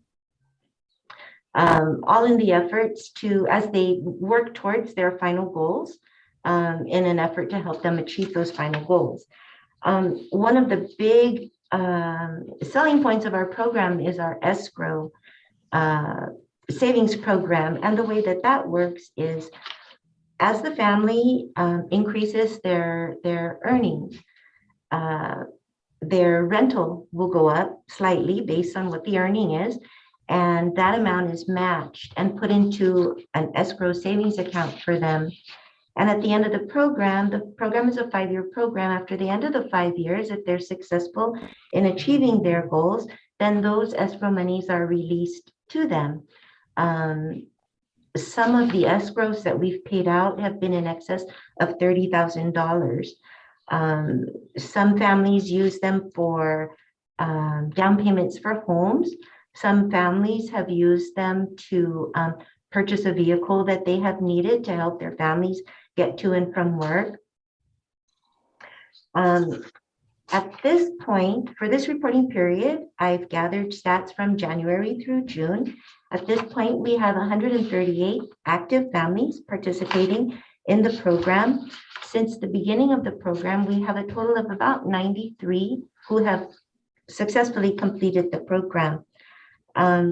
[SPEAKER 14] all in the efforts to, as they work towards their final goals, in an effort to help them achieve those final goals. One of the big selling points of our program is our escrow savings program. And the way that works is, as the family increases their earnings, their rental will go up slightly based on what the earning is, and that amount is matched and put into an escrow savings account for them. And at the end of the program is a 5-year program. After the end of the 5 years, if they're successful in achieving their goals, then those escrow monies are released to them. Some of the escrows that we've paid out have been in excess of $30,000. Some families use them for down payments for homes. Some families have used them to purchase a vehicle that they have needed to help their families get to and from work. At this point, for this reporting period, I've gathered stats from January through June. At this point, we have 138 active families participating in the program. Since the beginning of the program, we have a total of about 93 who have successfully completed the program.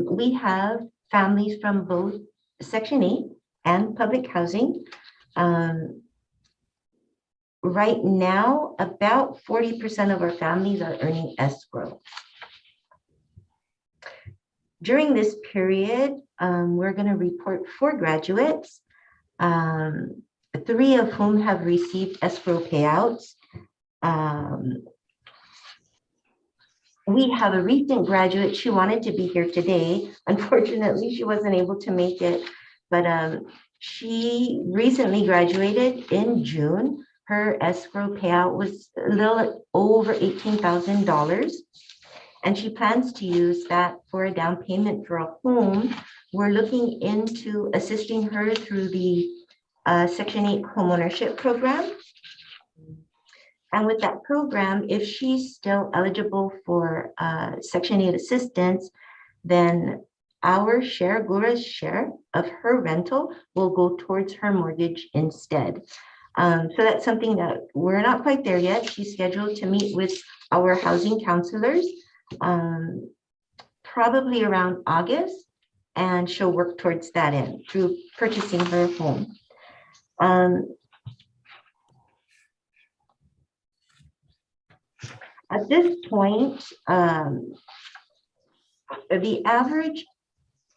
[SPEAKER 14] We have families from both Section 8 and public housing. Right now, about 40% of our families are earning escrow. During this period, we're going to report 4 graduates, 3 of whom have received escrow payouts. We have a recent graduate. She wanted to be here today. Unfortunately, she wasn't able to make it, but she recently graduated in June. Her escrow payout was a little over $18,000, and she plans to use that for a down payment for a home. We're looking into assisting her through the Section 8 homeownership program. And with that program, if she's still eligible for Section 8 assistance, then our share, GHURA's share of her rental will go towards her mortgage instead. So that's something that we're not quite there yet. She's scheduled to meet with our housing counselors probably around August, and she'll work towards that end through purchasing her home. At this point, the average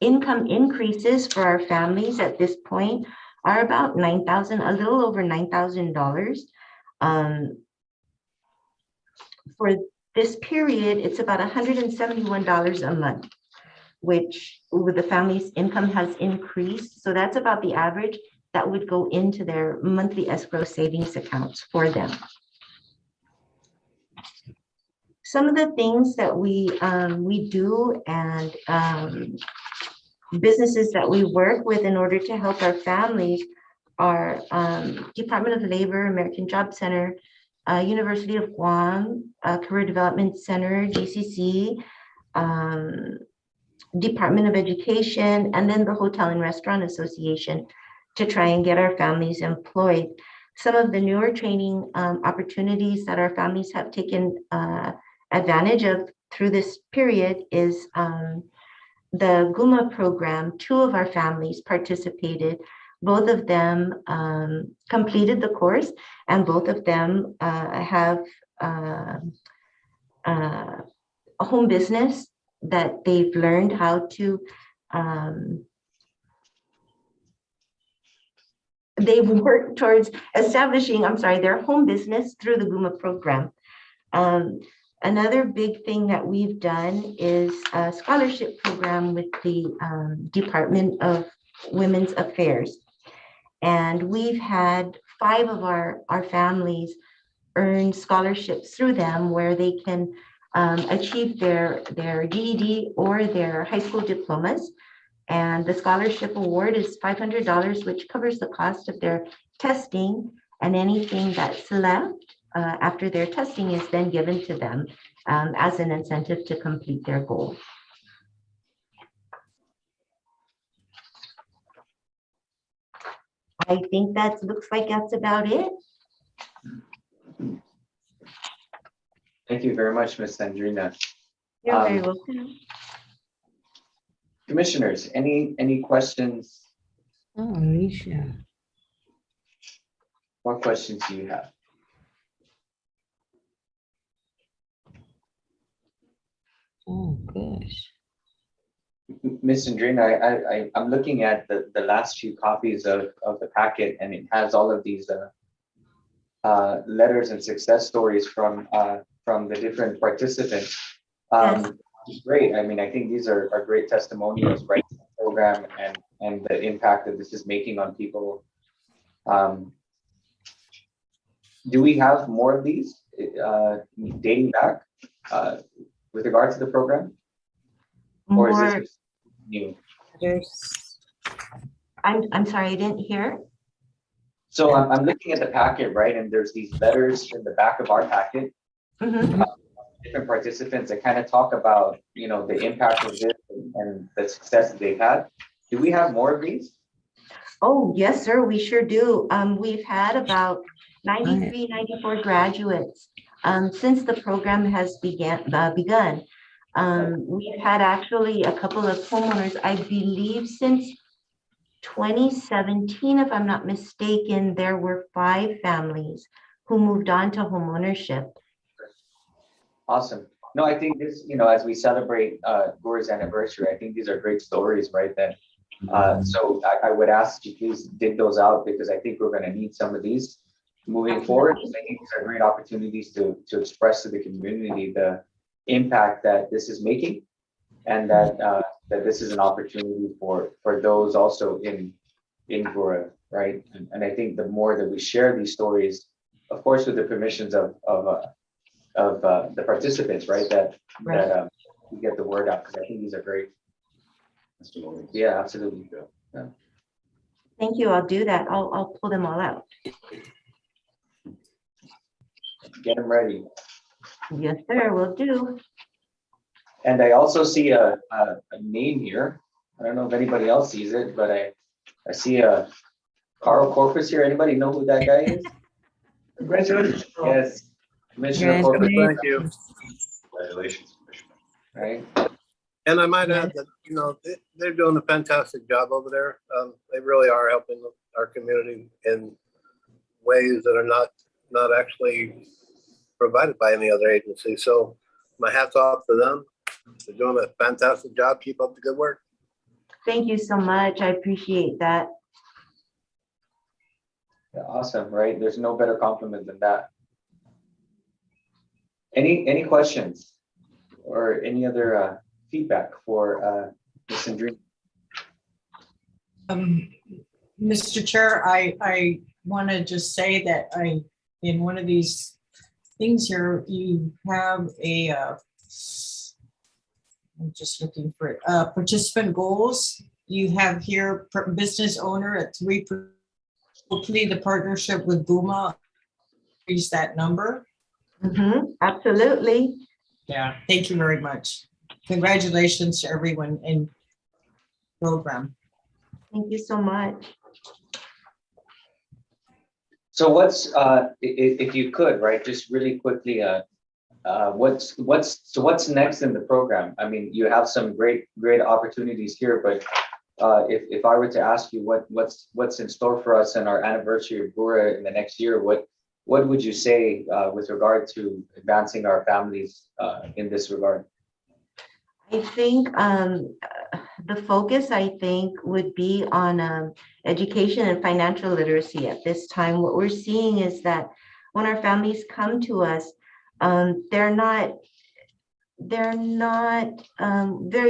[SPEAKER 14] income increases for our families at this point are about $9,000, a little over $9,000. For this period, it's about $171 a month, which with the family's income has increased. So that's about the average that would go into their monthly escrow savings accounts for them. Some of the things that we do and businesses that we work with in order to help our families are Department of Labor, American Job Center, University of Guam, Career Development Center, GCC, Department of Education, and then the Hotel and Restaurant Association to try and get our families employed. Some of the newer training opportunities that our families have taken advantage of through this period is the GUMA program. 2 of our families participated. Both of them completed the course, and both of them have a home business that they've learned how to, they've worked towards establishing, their home business through the GUMA program. Another big thing that we've done is a scholarship program with the Department of Women's Affairs. And we've had 5 of our families earn scholarships through them where they can achieve their GED or their high school diplomas. And the scholarship award is $500, which covers the cost of their testing, and anything that's left after their testing is then given to them as an incentive to complete their goal. I think that looks like that's about it.
[SPEAKER 1] Thank you very much, Ms. Sandrina.
[SPEAKER 14] You're very welcome.
[SPEAKER 1] Commissioners, any questions?
[SPEAKER 12] Oh, Alicia.
[SPEAKER 1] What questions do you have?
[SPEAKER 12] Oh, gosh.
[SPEAKER 1] Ms. Sandrina, I'm looking at the last few copies of the packet, and it has all of these letters and success stories from the different participants.
[SPEAKER 14] Yes.
[SPEAKER 1] Great. I mean, I think these are great testimonials, right? The program and the impact that this is making on people. Do we have more of these dating back with regard to the program? Or is this new?
[SPEAKER 14] I'm sorry, I didn't hear.
[SPEAKER 1] So I'm looking at the packet, right? And there's these letters in the back of our packet
[SPEAKER 14] Mhm.
[SPEAKER 1] different participants that kind of talk about, you know, the impact of this and the success that they've had. Do we have more of these?
[SPEAKER 14] Oh, yes, sir, we sure do. We've had about 93, 94 graduates since the program has begun. We've had actually a couple of homeowners, I believe since 2017, if I'm not mistaken, there were 5 families who moved on to homeownership.
[SPEAKER 1] Awesome. No, I think this, you know, as we celebrate GHURA's anniversary, I think these are great stories, right? That so I would ask you please dig those out, because I think we're going to need some of these moving forward. I think these are great opportunities to express to the community the impact that this is making, and that that this is an opportunity for those also in GHURA, right? And I think the more that we share these stories, of course, with the permissions of the participants, right? That we get the word out, because I think these are great. Yeah, absolutely. Yeah.
[SPEAKER 14] Thank you, I'll do that. I'll pull them all out.
[SPEAKER 1] Get them ready.
[SPEAKER 14] Yes, sir, will do.
[SPEAKER 1] And I also see a name here. I don't know if anybody else sees it, but I see a Carl Corpus here. Anybody know who that guy is?
[SPEAKER 9] Congratulations.
[SPEAKER 1] Yes, Commissioner Corpus.
[SPEAKER 7] Thank you.
[SPEAKER 8] Congratulations, Commissioner.
[SPEAKER 1] Right.
[SPEAKER 7] And I might add that, you know, they're doing a fantastic job over there. They really are helping our community in ways that are not actually provided by any other agency. So my hat's off to them. They're doing a fantastic job. Keep up the good work.
[SPEAKER 14] Thank you so much. I appreciate that.
[SPEAKER 1] Yeah, awesome, right? There's no better compliment than that. Any questions or any other feedback for Ms. Sandrine?
[SPEAKER 3] Mr. Chair, I want to just say that in one of these things here, you have a, I'm just looking for it, participant goals. You have here business owner at 3%. Hopefully the partnership with BUMA increase that number.
[SPEAKER 14] Absolutely.
[SPEAKER 3] Yeah, thank you very much. Congratulations to everyone in program.
[SPEAKER 14] Thank you so much.
[SPEAKER 1] So what's if you could, right, just really quickly, what's next in the program? I mean, you have some great opportunities here, but if I were to ask you what's in store for us in our anniversary of GHURA in the next year, what would you say with regard to advancing our families in this regard?
[SPEAKER 14] I think the focus, I think, would be on education and financial literacy at this time. What we're seeing is that when our families come to us, they're not very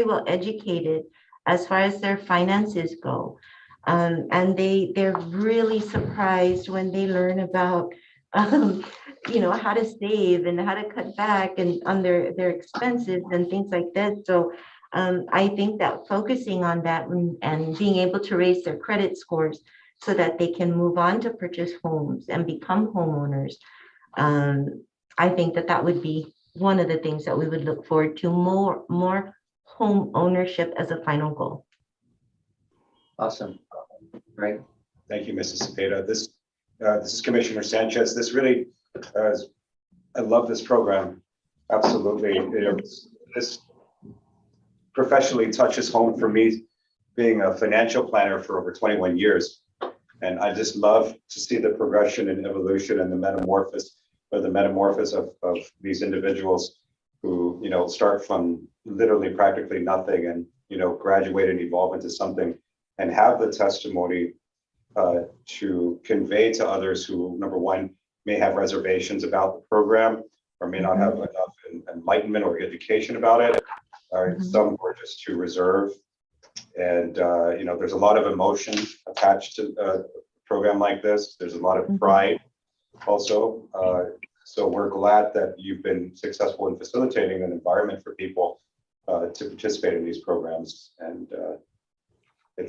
[SPEAKER 14] well educated as far as their finances go. And they're really surprised when they learn about you know, how to save and how to cut back and on their expenses and things like that. So I think that focusing on that and being able to raise their credit scores so that they can move on to purchase homes and become homeowners. I think that would be one of the things that we would look forward to, more home ownership as a final goal.
[SPEAKER 1] Awesome. Right.
[SPEAKER 8] Thank you, Mrs. Cepeda. This is Commissioner Sanchez. This really, I love this program. Absolutely. You know, this professionally touches home for me, being a financial planner for over 21 years. And I just love to see the progression and evolution and the metamorphosis of these individuals who, you know, start from literally practically nothing and, you know, graduate and evolve into something and have the testimony to convey to others who, number one, may have reservations about the program or may not have enough enlightenment or education about it, or some who are just too reserved. And, you know, there's a lot of emotion attached to a program like this. There's a lot of pride also. So we're glad that you've been successful in facilitating an environment for people to participate in these programs. And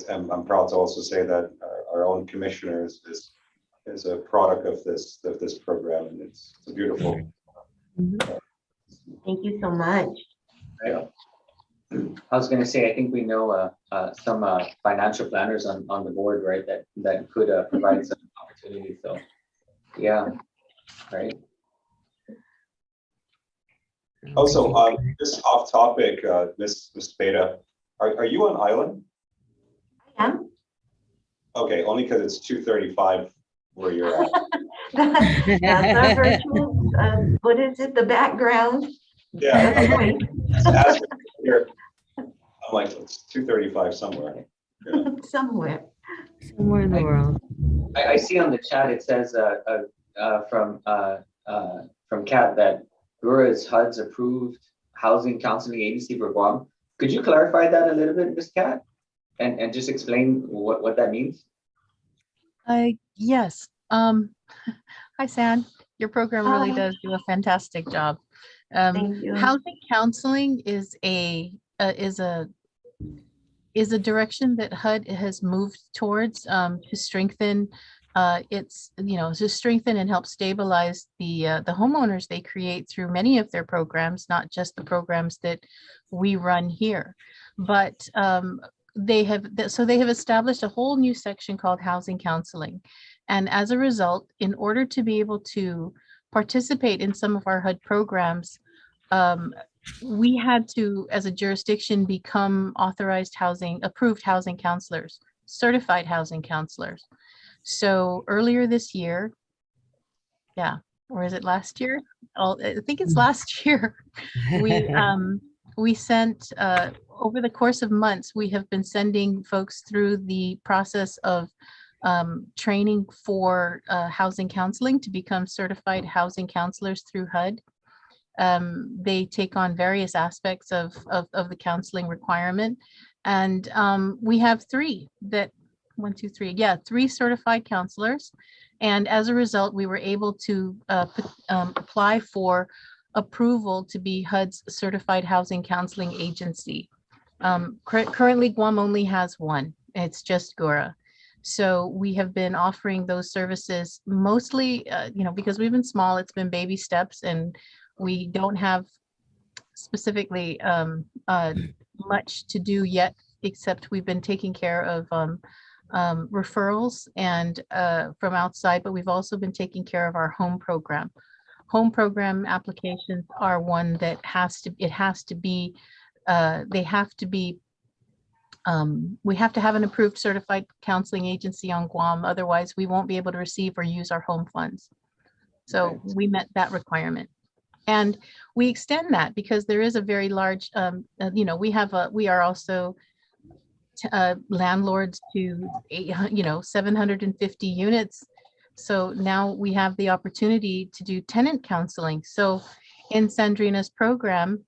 [SPEAKER 8] I'm proud to also say that our own commissioner is a product of this program, and it's a beautiful
[SPEAKER 14] Thank you so much.
[SPEAKER 1] Right. I was gonna say, I think we know some financial planners on the board, right, that could provide some opportunities, so, yeah, right.
[SPEAKER 8] Also, just off topic, Ms. Beta, are you on island?
[SPEAKER 14] I am.
[SPEAKER 8] Okay, only because it's 2:35 where you're at.
[SPEAKER 14] That's our virtual, what is it, the background?
[SPEAKER 8] Yeah.
[SPEAKER 14] That's right.
[SPEAKER 8] Just ask here. I'm like, it's 2:35 somewhere. Yeah.
[SPEAKER 14] Somewhere.
[SPEAKER 12] Somewhere in the world.
[SPEAKER 1] I see on the chat, it says from Kat that GHURA is HUD's approved housing counseling agency for Guam. Could you clarify that a little bit, Ms. Kat? And just explain what that means?
[SPEAKER 10] Yes. Hi, San. Your program really
[SPEAKER 14] Hi.
[SPEAKER 10] does do a fantastic job.
[SPEAKER 14] Thank you.
[SPEAKER 10] Housing counseling is a direction that HUD has moved towards to strengthen to strengthen and help stabilize the homeowners they create through many of their programs, not just the programs that we run here, but they have established a whole new section called housing counseling. And as a result, in order to be able to participate in some of our HUD programs, we had to, as a jurisdiction, become approved housing counselors, certified housing counselors. So earlier this year, or is it last year? I think it's last year. We sent, over the course of months, we have been sending folks through the process of training for housing counseling to become certified housing counselors through HUD. They take on various aspects of the counseling requirement. And we have three certified counselors. And as a result, we were able to apply for approval to be HUD's certified housing counseling agency. Currently, Guam only has one. It's just GHURA. So we have been offering those services mostly, because we've been small, it's been baby steps, and we don't have specifically much to do yet, except we've been taking care of referrals and from outside, but we've also been taking care of our home program. Home program applications are one that we have to have an approved certified counseling agency on Guam. Otherwise, we won't be able to receive or use our home funds. So we met that requirement. And we extend that because there is a very large, we are also landlords to 750 units. So now we have the opportunity to do tenant counseling. So in Sandrina's program,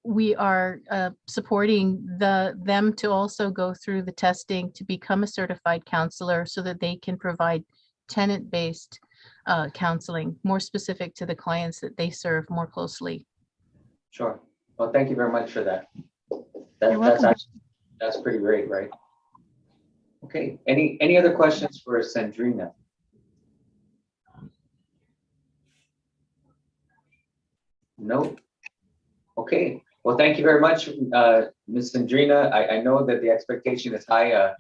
[SPEAKER 10] we are supporting them to also go through the testing to become a certified counselor so that they can provide tenant-based counseling, more specific to the clients that they serve more closely.
[SPEAKER 1] Sure. Well, thank you very much for that.
[SPEAKER 10] You're welcome.
[SPEAKER 1] That's pretty great, right? Okay. Any other questions for Sandrina? No. Okay. Well, thank you very much, Ms. Sandrina. I know that the expectation is high.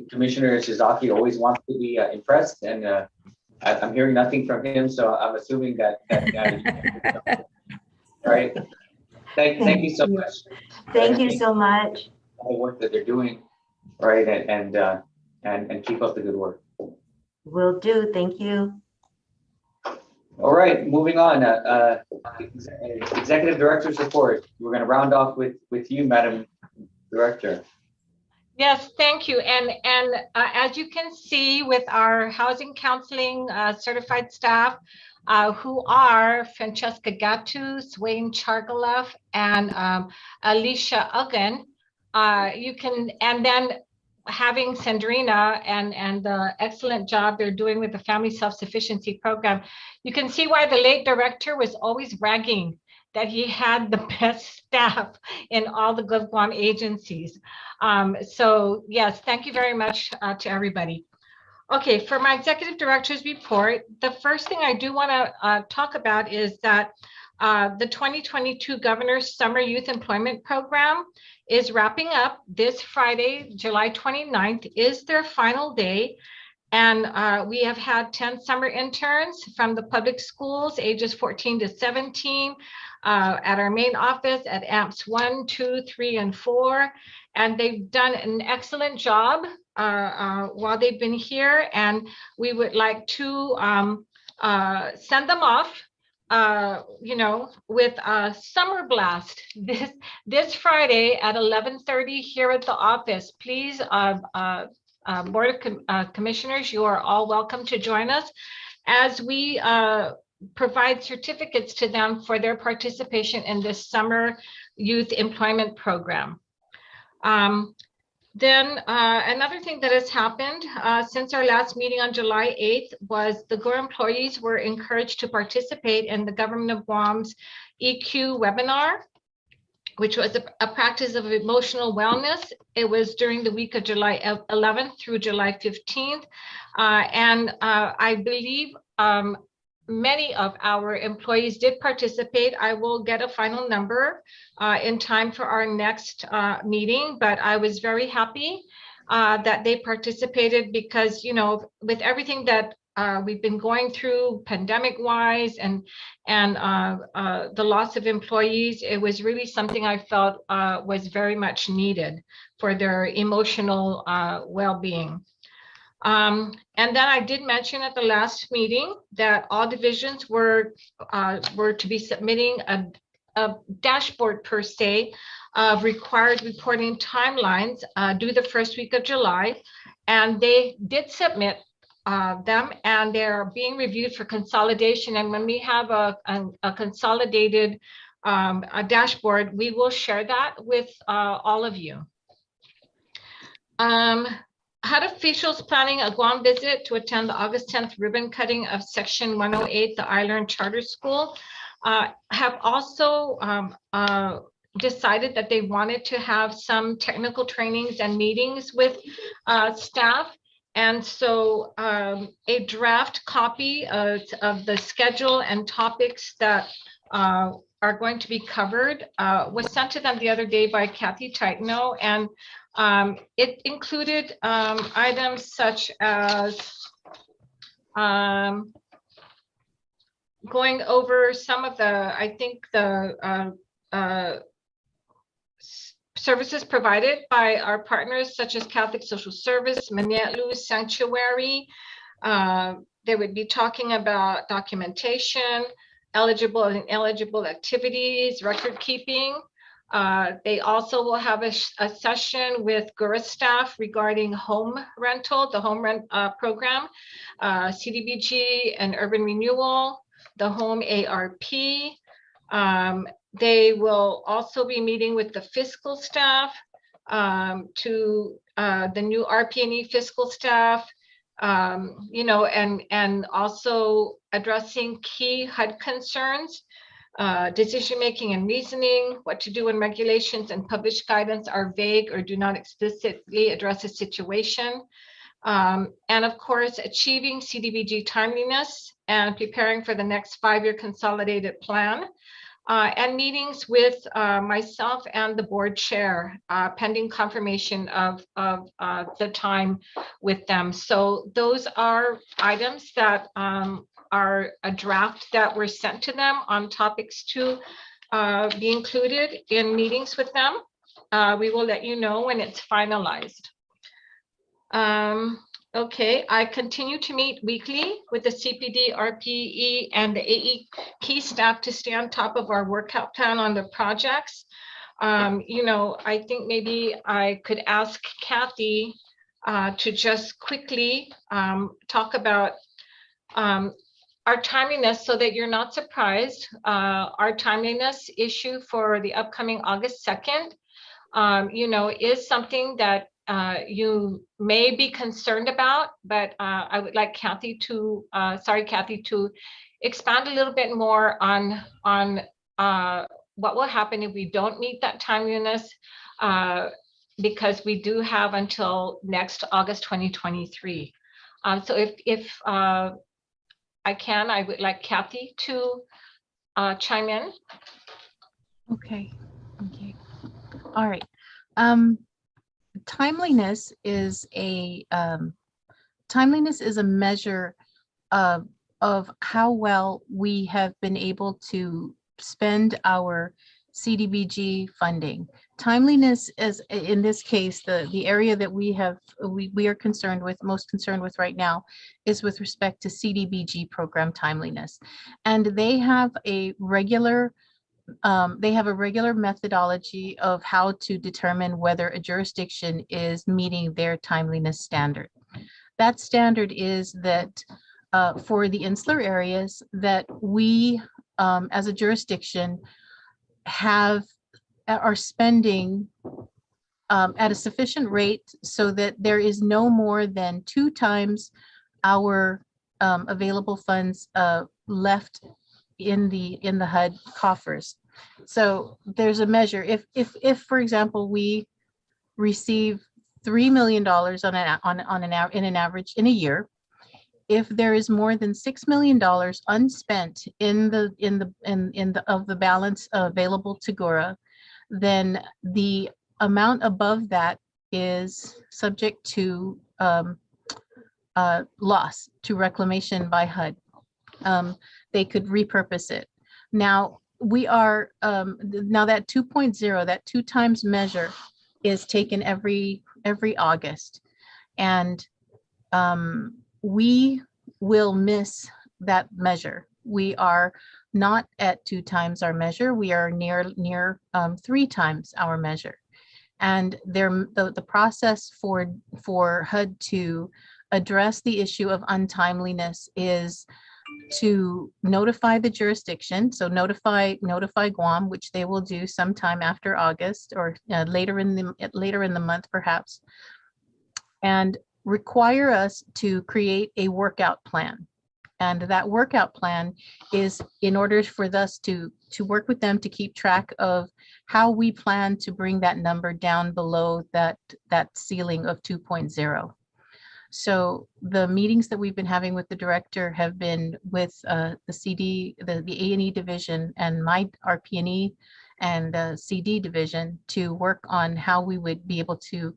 [SPEAKER 1] Commissioner Shizaki always wants to be impressed, and I'm hearing nothing from him, so I'm assuming that right. Thank you so much.
[SPEAKER 14] Thank you so much.
[SPEAKER 1] All the work that they're doing, right, and keep up the good work.
[SPEAKER 14] Will do. Thank you.
[SPEAKER 1] All right, moving on. Executive Director's report. We're going to round off with you, Madam Director.
[SPEAKER 5] Yes, thank you. And as you can see with our housing counseling certified staff, who are Francesca Gatus, Wayne Chargaloff, and Alicia Uggan, and then having Sandrina and the excellent job they're doing with the Family Self-Sufficiency Program, you can see why the late director was always bragging that he had the best staff in all the GovGuam agencies. So yes, thank you very much to everybody. Okay, for my executive director's report, the first thing I do want to talk about is that the 2022 Governor's Summer Youth Employment Program is wrapping up this Friday, July 29th is their final day. And we have had 10 summer interns from the public schools, ages 14 to 17, at our main office at AMPS 1, 2, 3, and 4. And they've done an excellent job while they've been here. And we would like to send them off, with a summer blast this Friday at 11:30 here at the office. Please, Board of Commissioners, you are all welcome to join us as we provide certificates to them for their participation in this summer youth employment program. Then another thing that has happened since our last meeting on July 8th was the GHURA employees were encouraged to participate in the Government of Guam's EQ webinar, which was a practice of emotional wellness. It was during the week of July 11th through July 15th. And I believe many of our employees did participate. I will get a final number in time for our next meeting, but I was very happy that they participated because, with everything that we've been going through pandemic-wise and the loss of employees, it was really something I felt was very much needed for their emotional well-being. And then I did mention at the last meeting that all divisions were to be submitting a dashboard per se of required reporting timelines due the first week of July. And they did submit them, and they're being reviewed for consolidation. And when we have a consolidated a dashboard, we will share that with all of you. HUD officials planning a Guam visit to attend the August 10th ribbon cutting of Section 108, the I-Learn Charter School, have also decided that they wanted to have some technical trainings and meetings with staff. And so a draft copy of the schedule and topics that are going to be covered was sent to them the other day by Kathy Titano, and it included items such as going over some of the, services provided by our partners, such as Catholic Social Service, Manetlu Sanctuary. They would be talking about documentation, eligible and ineligible activities, record keeping. They also will have a session with GHURA staff regarding home rental, the home rent program, CDBG and urban renewal, the home ARP. They will also be meeting with the fiscal staff, to the new RP&E fiscal staff, and also addressing key HUD concerns, decision-making and reasoning, what to do when regulations and published guidance are vague or do not explicitly address a situation. And of course, achieving CDBG timeliness and preparing for the next 5-year consolidated plan. And meetings with myself and the board chair, pending confirmation of the time with them. So those are items that are a draft that were sent to them on topics to be included in meetings with them. We will let you know when it's finalized. Okay, I continue to meet weekly with the CPD, RPE, and the AE key staff to stay on top of our workout plan on the projects. I think maybe I could ask Kathy to just quickly talk about our timeliness so that you're not surprised. Our timeliness issue for the upcoming August 2nd, is something that you may be concerned about, but I would like Kathy to, to expand a little bit more on what will happen if we don't meet that timeliness, because we do have until next August 2023. So if I would like Kathy to chime in.
[SPEAKER 10] Okay, okay, all right. Timeliness is a measure of how well we have been able to spend our CDBG funding. Timeliness is, in this case, the area that we are most concerned with right now is with respect to CDBG program timeliness. And they have a regular methodology of how to determine whether a jurisdiction is meeting their timeliness standard. That standard is that for the insular areas that we, as a jurisdiction, are spending at a sufficient rate so that there is no more than 2 times our available funds left in the HUD coffers. So there's a measure. If for example, we receive $3 million in an average in a year, if there is more than $6 million unspent in the balance available to GHURA, then the amount above that is subject to loss to reclamation by HUD. They could repurpose it. Now we are now that 2.0, that 2 times measure, is taken every August, and we will miss that measure. We are not at 2 times our measure. We are near 3 times our measure. And the process for HUD to address the issue of untimeliness is to notify the jurisdiction. So notify Guam, which they will do sometime after August or later in the month perhaps, and require us to create a workout plan. And that workout plan is in order for us to work with them to keep track of how we plan to bring that number down below that ceiling of 2.0. So the meetings that we've been having with the director have been with the CD, the A&E division, and my RP&E and CD division to work on how we would be able to,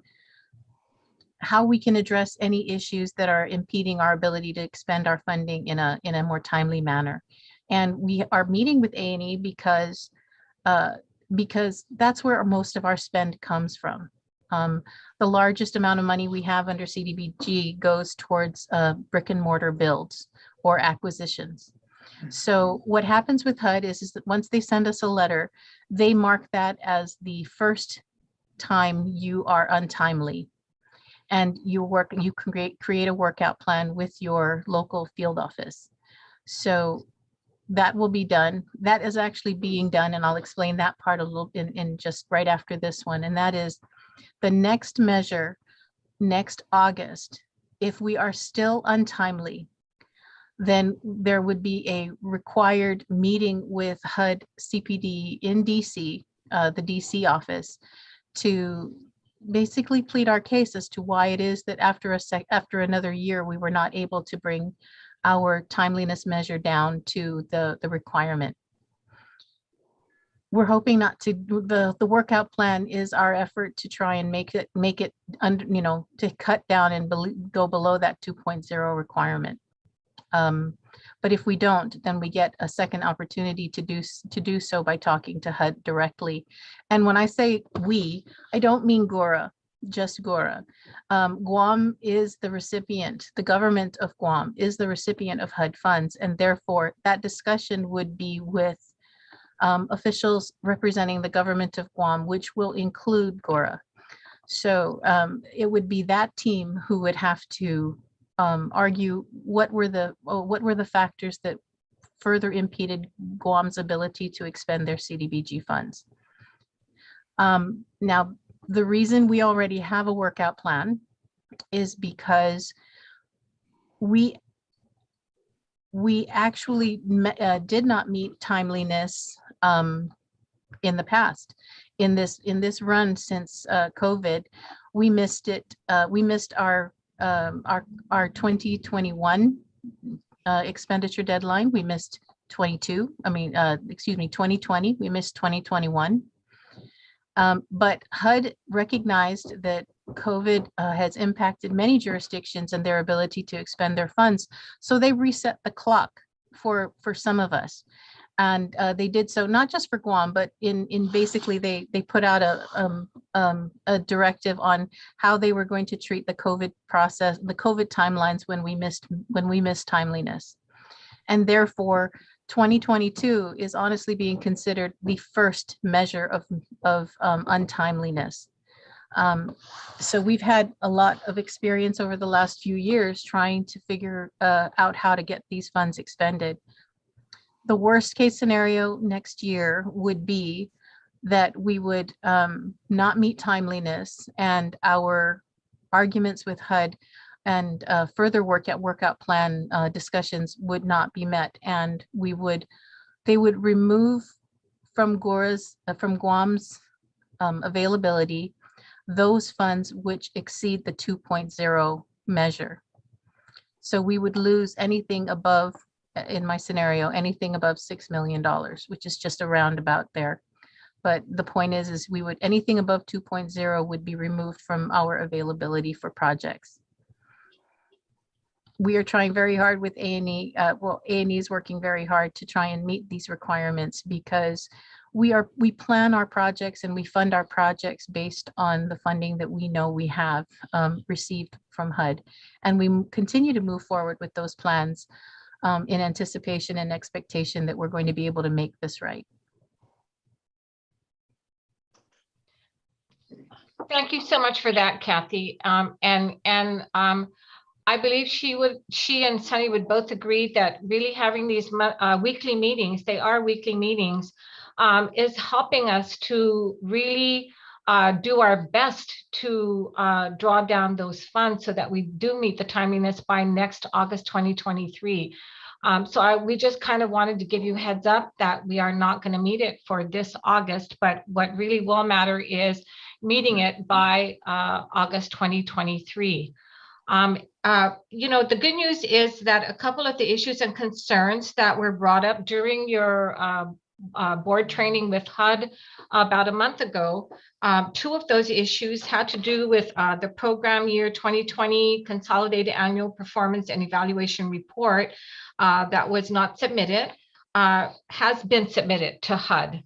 [SPEAKER 10] how we can address any issues that are impeding our ability to expend our funding in a more timely manner. And we are meeting with A&E because that's where most of our spend comes from. The largest amount of money we have under CDBG goes towards brick and mortar builds or acquisitions. So what happens with HUD is that once they send us a letter, they mark that as the first time you are untimely. And you can create a workout plan with your local field office. So that will be done. That is actually being done, and I'll explain that part a little in just right after this one. And that is the next measure, next August. If we are still untimely, then there would be a required meeting with HUD CPD in DC, the DC office, to basically plead our case as to why it is that after another year we were not able to bring our timeliness measure down to the requirement. We're hoping not to. The workout plan is our effort to try and make it under, to cut down and go below that 2.0 requirement. But if we don't, then we get a second opportunity to do so by talking to HUD directly. And when I say we, I don't mean GHURA, just GHURA. Guam is the recipient, the government of Guam is the recipient of HUD funds, and therefore that discussion would be with officials representing the government of Guam, which will include GHURA. So it would be that team who would have to argue what were the factors that further impeded Guam's ability to expend their CDBG funds. Now, the reason we already have a workout plan is because we actually did not meet timeliness in the past. In this run since COVID, we missed it. We missed our our 2021 expenditure deadline. We missed 2020, we missed 2021. But HUD recognized that COVID has impacted many jurisdictions and their ability to expend their funds. So they reset the clock for some of us. And they did so not just for Guam, but in basically they put out a directive on how they were going to treat the COVID process, the COVID timelines when we missed timeliness. And therefore, 2022 is honestly being considered the first measure of untimeliness. So we've had a lot of experience over the last few years trying to figure out how to get these funds expended. The worst case scenario next year would be that we would not meet timeliness, and our arguments with HUD and further workout plan discussions would not be met, and they would remove from Guam's availability those funds which exceed the 2.0 measure. So we would lose anything above, in my scenario, anything above $6 million, which is just around about there. But the point is anything above 2.0 would be removed from our availability for projects. We are trying very hard with A&E. A&E is working very hard to try and meet these requirements, because we plan our projects and we fund our projects based on the funding that we know we have received from HUD. And we continue to move forward with those plans in anticipation and expectation that we're going to be able to make this right.
[SPEAKER 5] Thank you so much for that, Kathy. I believe she and Sunny would both agree that really having these weekly meetings, they are weekly meetings, is helping us to really do our best to draw down those funds so that we do meet the timeliness by next August 2023. We just kind of wanted to give you a heads up that we are not going to meet it for this August, but what really will matter is meeting it by August 2023. The good news is that a couple of the issues and concerns that were brought up during your board training with HUD about a month ago, two of those issues had to do with the program year 2020 consolidated annual performance and evaluation report that was not submitted, has been submitted to HUD.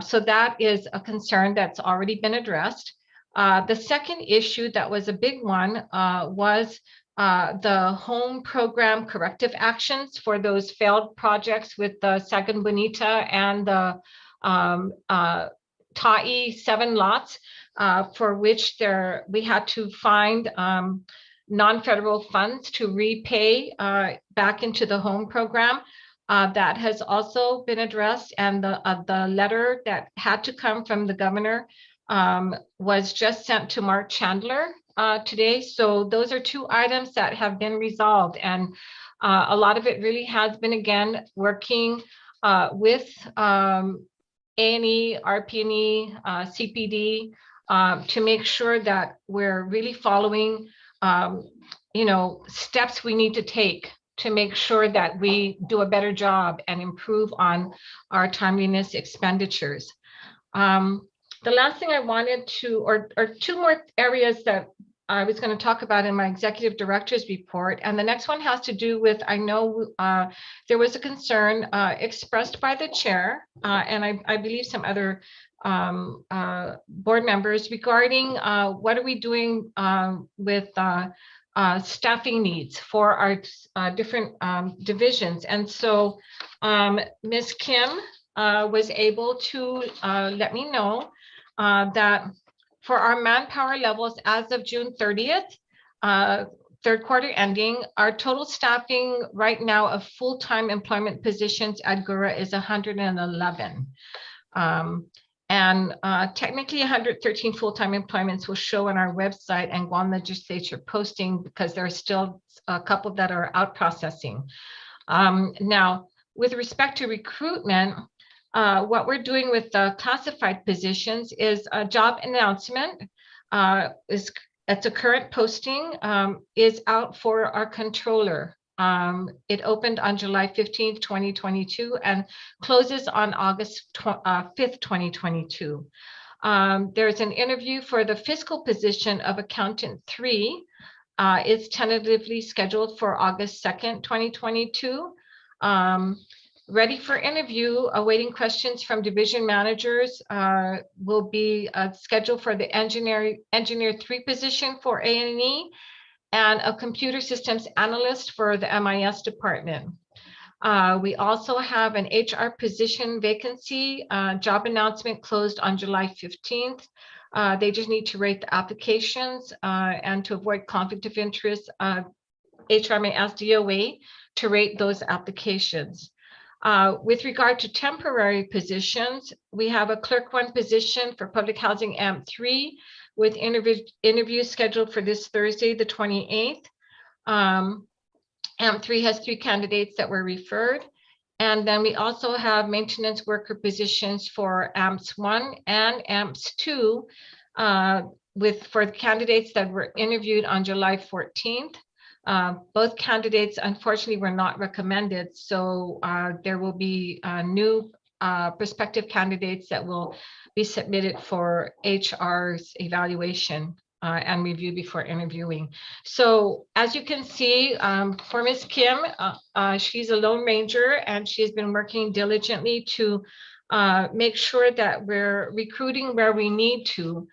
[SPEAKER 5] So that is a concern that's already been addressed. The second issue that was a big one was the home program corrective actions for those failed projects with the Sagan Bonita and the Ta'i 7 lots, for which we had to find non-federal funds to repay back into the home program. That has also been addressed, and the letter that had to come from the governor was just sent to Mark Chandler today. So those are two items that have been resolved, and a lot of it really has been, again, working with A&E, RP&E, CPD to make sure that we're really following steps we need to take to make sure that we do a better job and improve on our timeliness expenditures. The last thing I wanted to, or two more areas that I was going to talk about in my executive director's report. And the next one has to do with, I know there was a concern expressed by the chair and I believe some other board members regarding what are we doing with staffing needs for our different divisions. And so Ms. Kim was able to let me know that for our manpower levels as of June 30th, third quarter ending, our total staffing right now of full-time employment positions at GHURA is 111. Technically 113 full-time employments will show on our website and Guam legislature posting, because there are still a couple that are out processing. Now, with respect to recruitment, what we're doing with the classified positions is a job announcement is it's a current posting, is out for our controller. It opened on July 15th, 2022 and closes on August 5th, 2022. There's an interview for the fiscal position of Accountant 3. It's tentatively scheduled for August 2nd, 2022. Ready for interview, awaiting questions from division managers, will be scheduled for the engineer 3 position for A&E and a computer systems analyst for the MIS department. We also have an HR position vacancy. Job announcement closed on July 15th. They just need to rate the applications, and to avoid conflict of interest, HR may ask DOA to rate those applications. With regard to temporary positions, we have a clerk 1 position for public housing AMP3 with interviews scheduled for this Thursday, the 28th. AMP3 has 3 candidates that were referred. And then we also have maintenance worker positions for AMPS 1 and AMPS 2 for the candidates that were interviewed on July 14th. Both candidates, unfortunately, were not recommended. So there will be new prospective candidates that will be submitted for HR's evaluation and review before interviewing. So as you can see, for Ms. Kim, she's a Lone Ranger and she's been working diligently to make sure that we're recruiting where we need to.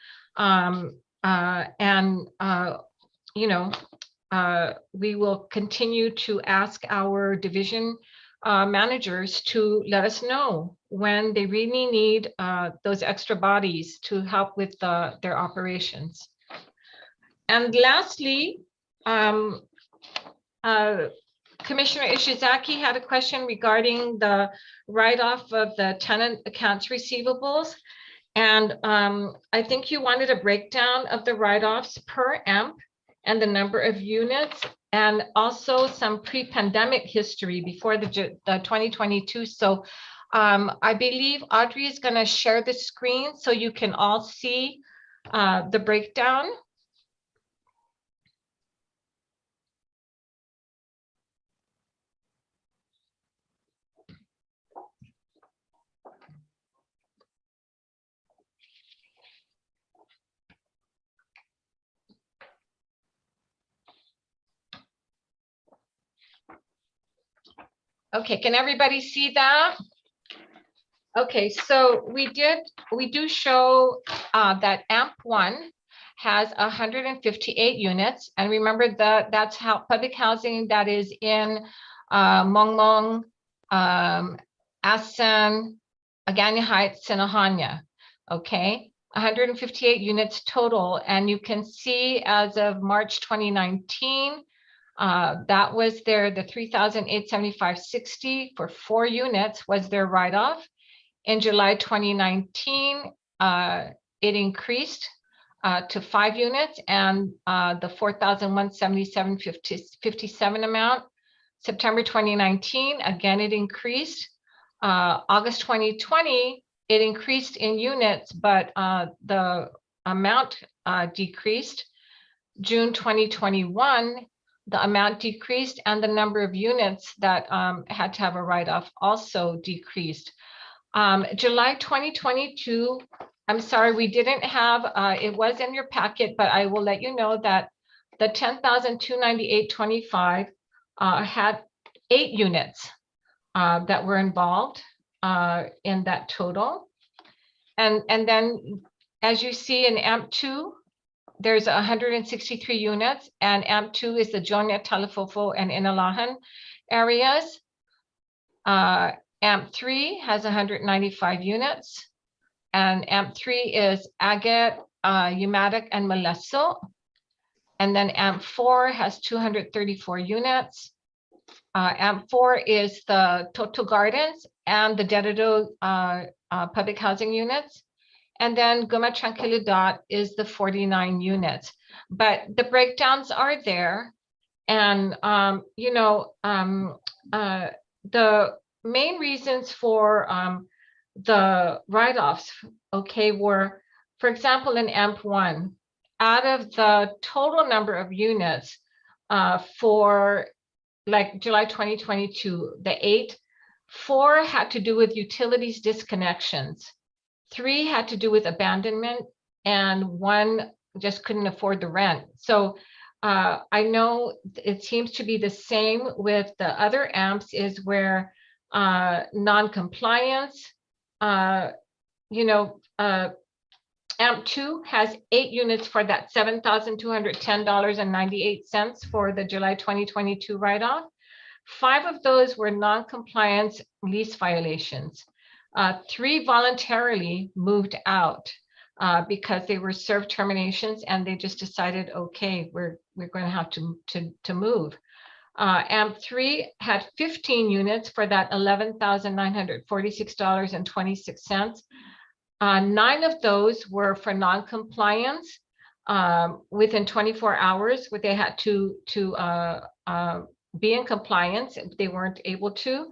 [SPEAKER 5] We will continue to ask our division managers to let us know when they really need those extra bodies to help with their operations. And lastly, Commissioner Ishizaki had a question regarding the write-off of the tenant accounts receivables. And I think you wanted a breakdown of the write-offs per AMP and the number of units, and also some pre-pandemic history before the 2022. So I believe Audrey is going to share the screen so you can all see the breakdown. Okay, can everybody see that? Okay, so we do show that AMP1 has 158 units. And remember that that's how public housing that is in Mongmong, Asan, Agani Heights, Sinahanya. Okay, 158 units total. And you can see as of March 2019, that was the 3,875.60 for 4 units was their write-off. In July 2019, it increased to 5 units and the 4,177.57 amount. September 2019, again, it increased. August 2020, it increased in units, but the amount decreased. June 2021, the amount decreased and the number of units that had to have a write-off also decreased. July 2022, I'm sorry, we didn't have, it was in your packet, but I will let you know that the 10,298.25 had 8 units that were involved in that total. And then as you see in AMP2, there's 163 units, and AMP2 is the Jonya, Talifofo, and Inalahan areas. AMP3 has 195 units, and AMP3 is Agat, Umatic, and Malesso. And then AMP4 has 234 units. AMP4 is the Toto Gardens and the Dededo public housing units. And then Guma Tranquilidad is the 49 units. But the breakdowns are there. And, the main reasons for the write-offs, okay, were, for example, in AMP1, out of the total number of units for like July 2022, the 8, 4 had to do with utilities disconnections, 3 had to do with abandonment, and 1 just couldn't afford the rent. So I know it seems to be the same with the other amps, is where non-compliance, AMP 2 has 8 units for that $7,210.98 for the July 2022 write-off. 5 of those were non-compliance lease violations. 3 voluntarily moved out because they were served terminations, and they just decided, okay, we're going to have to move. AMP 3 had 15 units for that $11,946.26. 9 of those were for non-compliance within 24 hours, where they had to be in compliance if they weren't able to.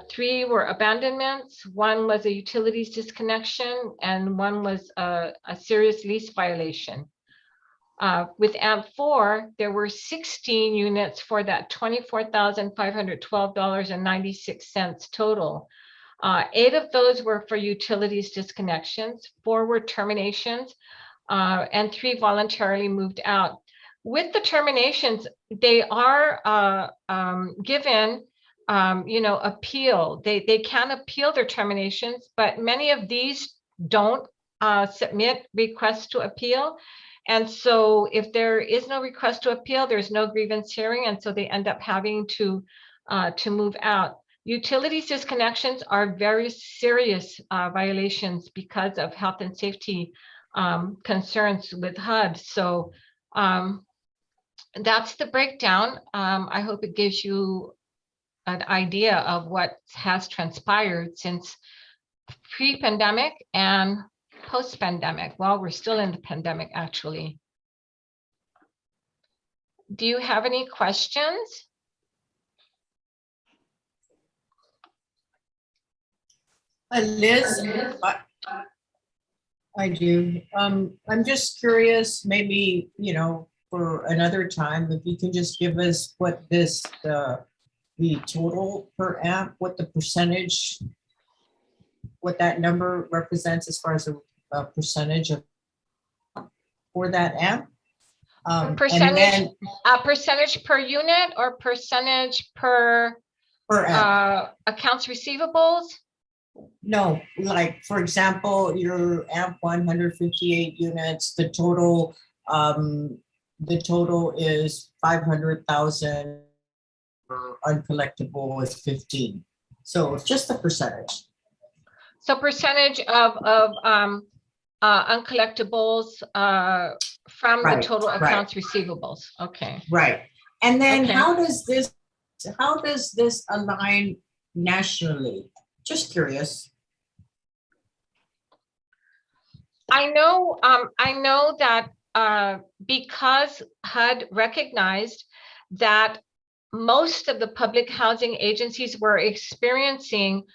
[SPEAKER 5] 3 were abandonments, 1 was a utilities disconnection, and 1 was a serious lease violation. With AMP 4, there were 16 units for that $24,512.96 total. 8 of those were for utilities disconnections, 4 were terminations, and 3 voluntarily moved out. With the terminations, they are given appeal. They can appeal their terminations, but many of these don't submit requests to appeal. And so if there is no request to appeal, there's no grievance hearing, and so they end up having to move out. Utilities disconnections are very serious violations because of health and safety concerns with HUD. So that's the breakdown. I hope it gives you an idea of what has transpired since pre-pandemic and post-pandemic. Well, we're still in the pandemic, actually. Do you have any questions?
[SPEAKER 3] Liz, I do. I'm just curious, maybe, for another time, if you can just give us what this, the total per amp, what the percentage, what that number represents as far as a percentage of for that amp.
[SPEAKER 5] Percentage per unit or percentage per
[SPEAKER 3] amp.
[SPEAKER 5] Accounts receivables?
[SPEAKER 3] No, like for example, your amp 158 units, the total is 500,000. Uncollectible is 15. So it's just a percentage.
[SPEAKER 5] So percentage of uncollectibles from the total accounts receivables. Okay.
[SPEAKER 3] Right. And then how does this align nationally? Just curious.
[SPEAKER 5] I know that because HUD recognized that most of the public housing agencies were experiencing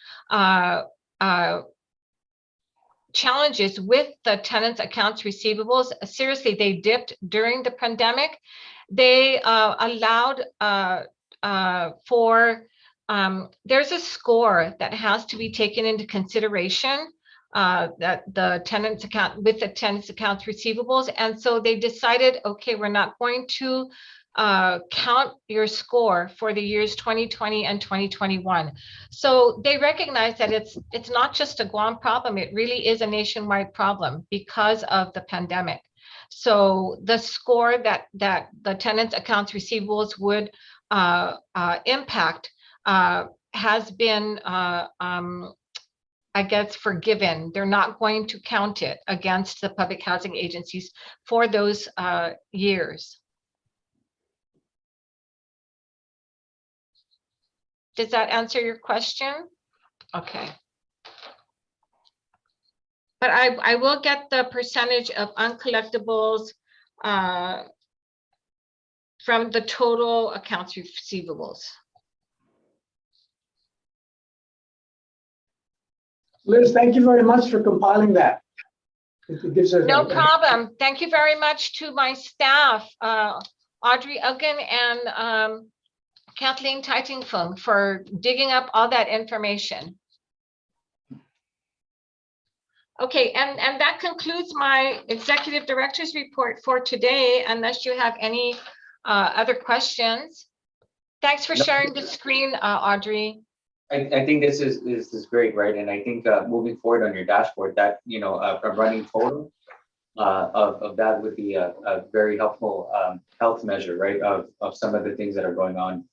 [SPEAKER 5] challenges with the tenants' accounts receivables. Seriously, they dipped during the pandemic. They allowed for there's a score that has to be taken into consideration that the tenants account with the tenants accounts receivables, and so they decided, okay, we're not going to count your score for the years 2020 and 2021. So they recognize that it's not just a Guam problem, it really is a nationwide problem because of the pandemic. So the score that the tenants accounts receivables would impact has been I guess forgiven. They're not going to count it against the public housing agencies for those years. Does that answer your question? Okay. But I will get the percentage of uncollectibles from the total accounts receivables.
[SPEAKER 9] Liz, thank you very much for compiling that. It gives us.
[SPEAKER 5] No problem. Thank you very much to my staff, Audrey Uggan and Kathleen Teitingfung for digging up all that information. Okay, and that concludes my executive director's report for today, unless you have any other questions. Thanks for
[SPEAKER 1] No.
[SPEAKER 5] sharing the screen, Audrey.
[SPEAKER 1] I think this is great, right? And I think moving forward on your dashboard, that, you know, a running total of that would be a very helpful health measure, right? Of some of the things that are going on.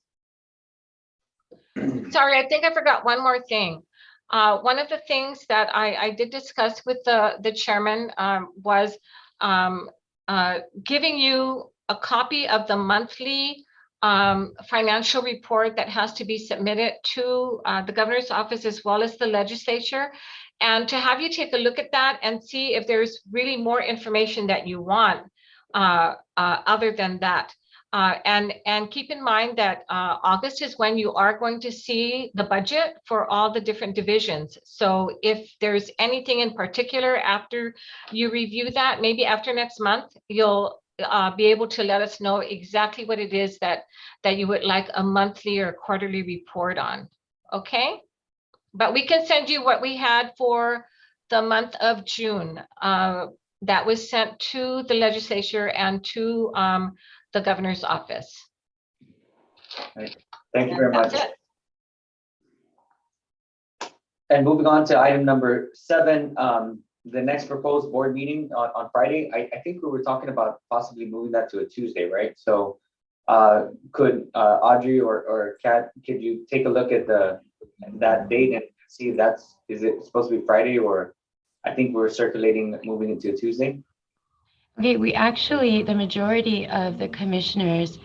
[SPEAKER 5] Sorry, I think I forgot one more thing. One of the things that I did discuss with the chairman was giving you a copy of the monthly financial report that has to be submitted to the governor's office as well as the legislature, and to have you take a look at that and see if there's really more information that you want other than that. And keep in mind that August is when you are going to see the budget for all the different divisions. So if there's anything in particular after you review that, maybe after next month, you'll be able to let us know exactly what it is that you would like a monthly or quarterly report on. Okay, but we can send you what we had for the month of June that was sent to the legislature and to the governor's office.
[SPEAKER 1] Right. Thank you very much.
[SPEAKER 5] That's it.
[SPEAKER 1] And moving on to item number 7, the next proposed board meeting on Friday. I think we were talking about possibly moving that to a Tuesday, right? So could Audrey or Kat, could you take a look at that date and see if is it supposed to be Friday, or I think we're circulating moving it to a Tuesday?
[SPEAKER 2] Okay, we actually, the majority of the commissioners,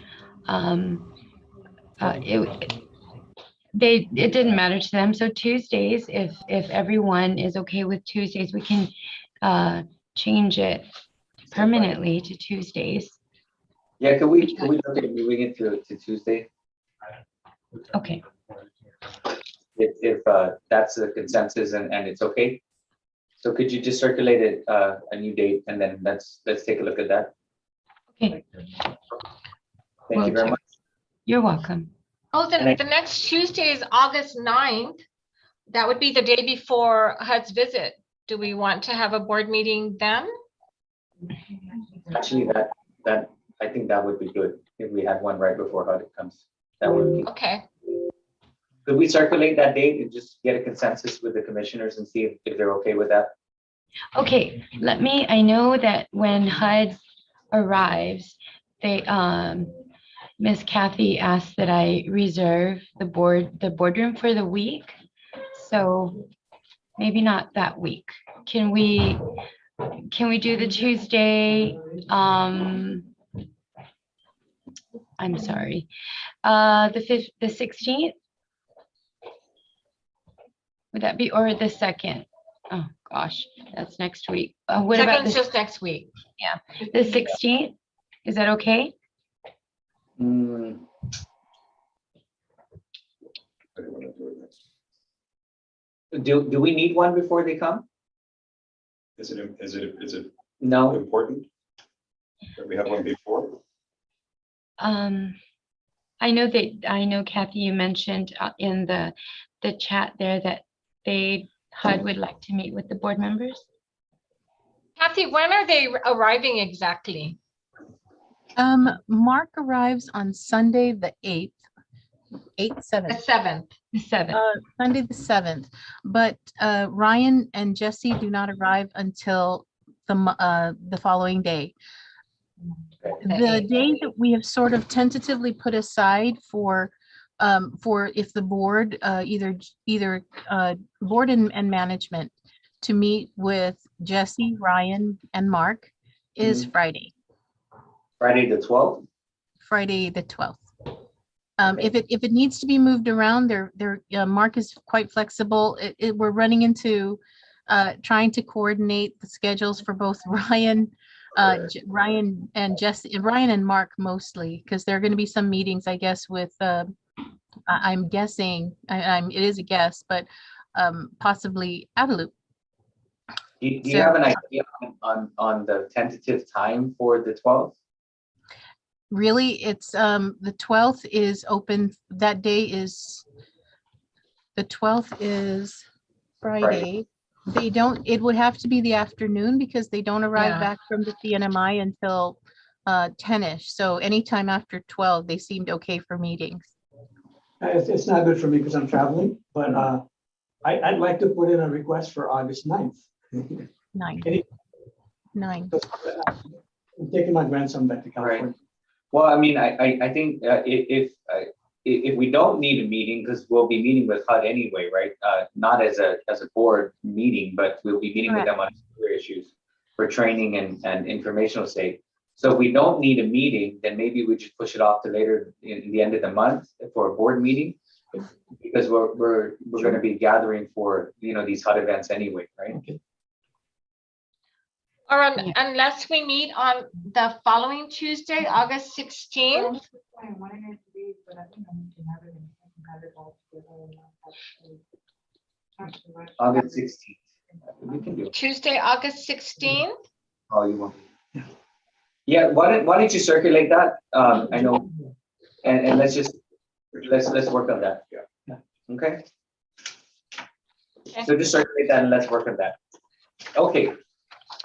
[SPEAKER 2] it didn't matter to them. So Tuesdays, if everyone is okay with Tuesdays, we can change it permanently to Tuesdays.
[SPEAKER 1] Yeah, could we look at moving it to Tuesday?
[SPEAKER 2] Okay.
[SPEAKER 1] If that's the consensus and it's okay. So could you just circulate it a new date, and then let's take a look at that.
[SPEAKER 2] Okay.
[SPEAKER 1] Thank you very much.
[SPEAKER 2] You're welcome.
[SPEAKER 5] Oh, then the next Tuesday is August 9th. That would be the day before HUD's visit. Do we want to have a board meeting then?
[SPEAKER 1] Actually, that I think that would be good if we had one right before HUD comes. That would be
[SPEAKER 5] okay.
[SPEAKER 1] Could we circulate that date and just get a consensus with the commissioners and see if they're okay with that?
[SPEAKER 2] Okay, I know that when HUD arrives, they, Miss Kathy asked that I reserve the boardroom for the week. So maybe not that week. Can we do the Tuesday? I'm sorry, the 16th? Would that be, or the 2nd? Oh gosh, that's next week. What about
[SPEAKER 5] Second's just next week?
[SPEAKER 2] Yeah, the 16th. Is that okay?
[SPEAKER 1] Mm. Do we need one before they come?
[SPEAKER 8] Is it
[SPEAKER 1] No.
[SPEAKER 8] important that we have one before?
[SPEAKER 2] I know Kathy, you mentioned in the chat there that HUD would like to meet with the board members.
[SPEAKER 5] Kathy, when are they arriving exactly?
[SPEAKER 10] Mark arrives on Sunday, the 8th, 7th.
[SPEAKER 5] The 7th.
[SPEAKER 2] The 7th.
[SPEAKER 10] Sunday, the 7th. But Ryan and Jesse do not arrive until the following day. The day that we have sort of tentatively put aside for if the board, either board and management to meet with Jesse, Ryan, and Mark is Friday.
[SPEAKER 1] Friday the 12th?
[SPEAKER 10] Friday the 12th. If it needs to be moved around, Mark is quite flexible. We're running into trying to coordinate the schedules for both Ryan and Jesse, Ryan and Mark mostly, because there are going to be some meetings, I guess, with I'm guessing, it is a guess, but possibly Adelup.
[SPEAKER 1] Do you have an idea on the tentative time for the 12th?
[SPEAKER 10] Really, it's the 12th is open. That day is, the 12th is Friday. They don't, it would have to be the afternoon because they don't arrive
[SPEAKER 5] Yeah.
[SPEAKER 10] back from the CNMI until 10-ish. So anytime after 12, they seemed okay for meetings.
[SPEAKER 9] It's not good for me because I'm traveling, but I'd like to put in a request for August 9th.
[SPEAKER 10] 9.
[SPEAKER 9] Any-
[SPEAKER 10] 9.
[SPEAKER 9] I'm taking my grandson back to California.
[SPEAKER 1] Well, I mean, I think if we don't need a meeting, because we'll be meeting with HUD anyway, right? Not as a board meeting, but we'll be meeting with them on other issues for training and informational sake. So if we don't need a meeting, then maybe we just push it off to later in the end of the month for a board meeting, because we're going to be gathering for these HUD events anyway, right?
[SPEAKER 9] Okay.
[SPEAKER 5] Or unless we meet on the following Tuesday, August 16th.
[SPEAKER 1] August 16th. We can do it.
[SPEAKER 5] Tuesday, August 16th.
[SPEAKER 1] Oh, you want? Yeah. Why don't you circulate that? I know, and let's work on that.
[SPEAKER 9] Yeah.
[SPEAKER 1] Okay. So just circulate that and let's work on that. Okay.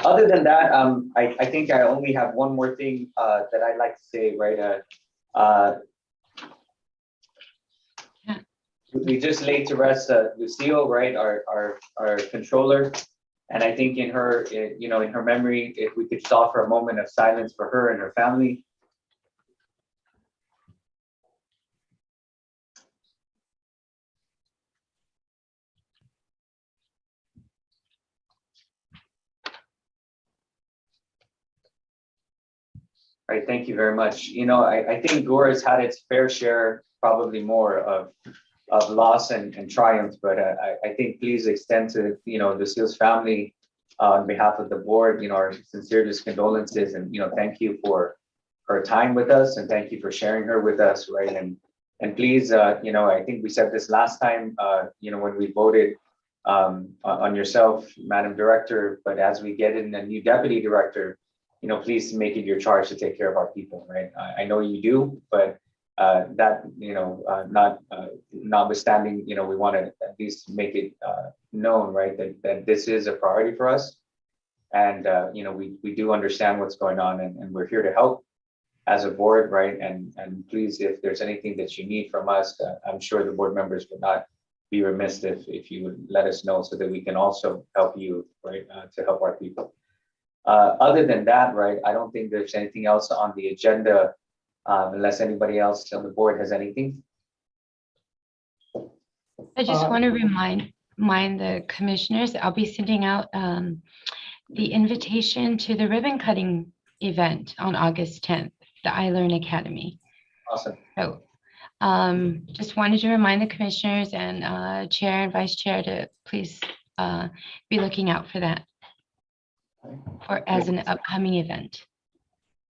[SPEAKER 1] Other than that, I think I only have one more thing that I'd like to say, right? We just laid to rest Lucille, right, our controller, and I think in her, in her memory, if we could just offer a moment of silence for her and her family. All right, thank you very much. I think GHURA's had its fair share, probably more of loss and triumph, but I think please extend to Lucille's family on behalf of the board, our sincerest condolences, and thank you for her time with us, and thank you for sharing her with us, right? And please, I think we said this last time, when we voted on yourself, Madam Director, but as we get in a new deputy director, please make it your charge to take care of our people, right? I know you do, but that, notwithstanding, we want to at least make it known, right, that this is a priority for us. And, we do understand what's going on, and we're here to help as a board, right? And please, if there's anything that you need from us, I'm sure the board members would not be remiss if you would let us know so that we can also help you, right, to help our people. Other than that, right, I don't think there's anything else on the agenda, unless anybody else on the board has anything.
[SPEAKER 2] I just want to remind the commissioners, I'll be sending out the invitation to the ribbon cutting event on August 10th, the iLearn Academy.
[SPEAKER 1] Awesome.
[SPEAKER 2] So just wanted to remind the commissioners and chair and vice chair to please be looking out for that as an upcoming event.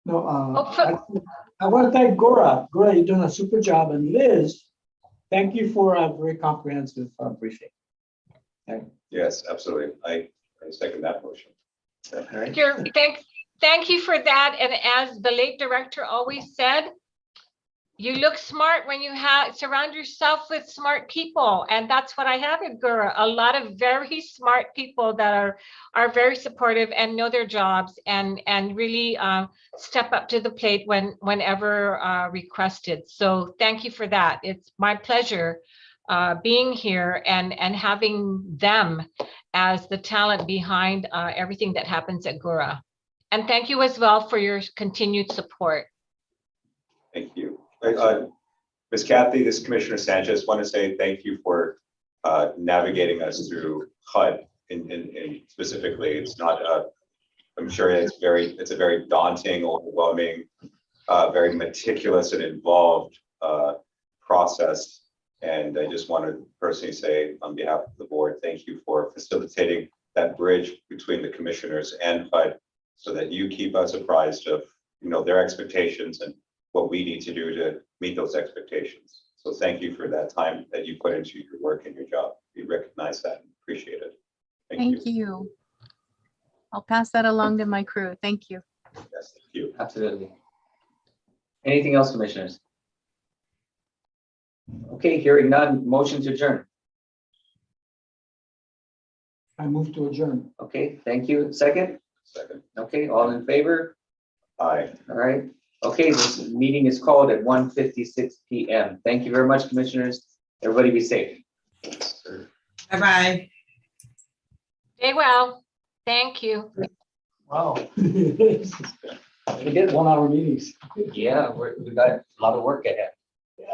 [SPEAKER 9] No, I want to thank GHURA. GHURA, you're doing a super job. And Liz, thank you for a very comprehensive briefing.
[SPEAKER 8] Yes, absolutely. I second that motion.
[SPEAKER 5] Thank you for that. And as the late director always said, you look smart when you surround yourself with smart people. And that's what I have at GHURA, a lot of very smart people that are very supportive and know their jobs and really step up to the plate whenever requested. So thank you for that. It's my pleasure being here and having them as the talent behind everything that happens at GHURA. And thank you as well for your continued support.
[SPEAKER 8] Thank you. Ms. Kathy, this is Commissioner Sanchez. Want to say thank you for navigating us through HUD in specifically. It's not I'm sure it's a very daunting, overwhelming, very meticulous and involved process. And I just want to personally say on behalf of the board, thank you for facilitating that bridge between the commissioners and HUD so that you keep us apprised of their expectations and what we need to do to meet those expectations. So thank you for that time that you put into your work and your job. We recognize that and appreciate it.
[SPEAKER 10] Thank you. I'll pass that along to my crew. Thank you.
[SPEAKER 8] Yes, thank you.
[SPEAKER 1] Absolutely. Anything else, commissioners? Okay, hearing none, motion to adjourn.
[SPEAKER 9] I move to adjourn.
[SPEAKER 1] Okay, thank you. Second?
[SPEAKER 8] Second.
[SPEAKER 1] Okay, all in favor?
[SPEAKER 8] Aye.
[SPEAKER 1] All right. Okay, this meeting is called at 1:56 PM. Thank you very much, commissioners. Everybody be safe.
[SPEAKER 3] Bye-bye.
[SPEAKER 5] Stay well. Thank you.
[SPEAKER 9] Wow. We did 1 hour meetings.
[SPEAKER 1] Yeah, we got a lot of work ahead.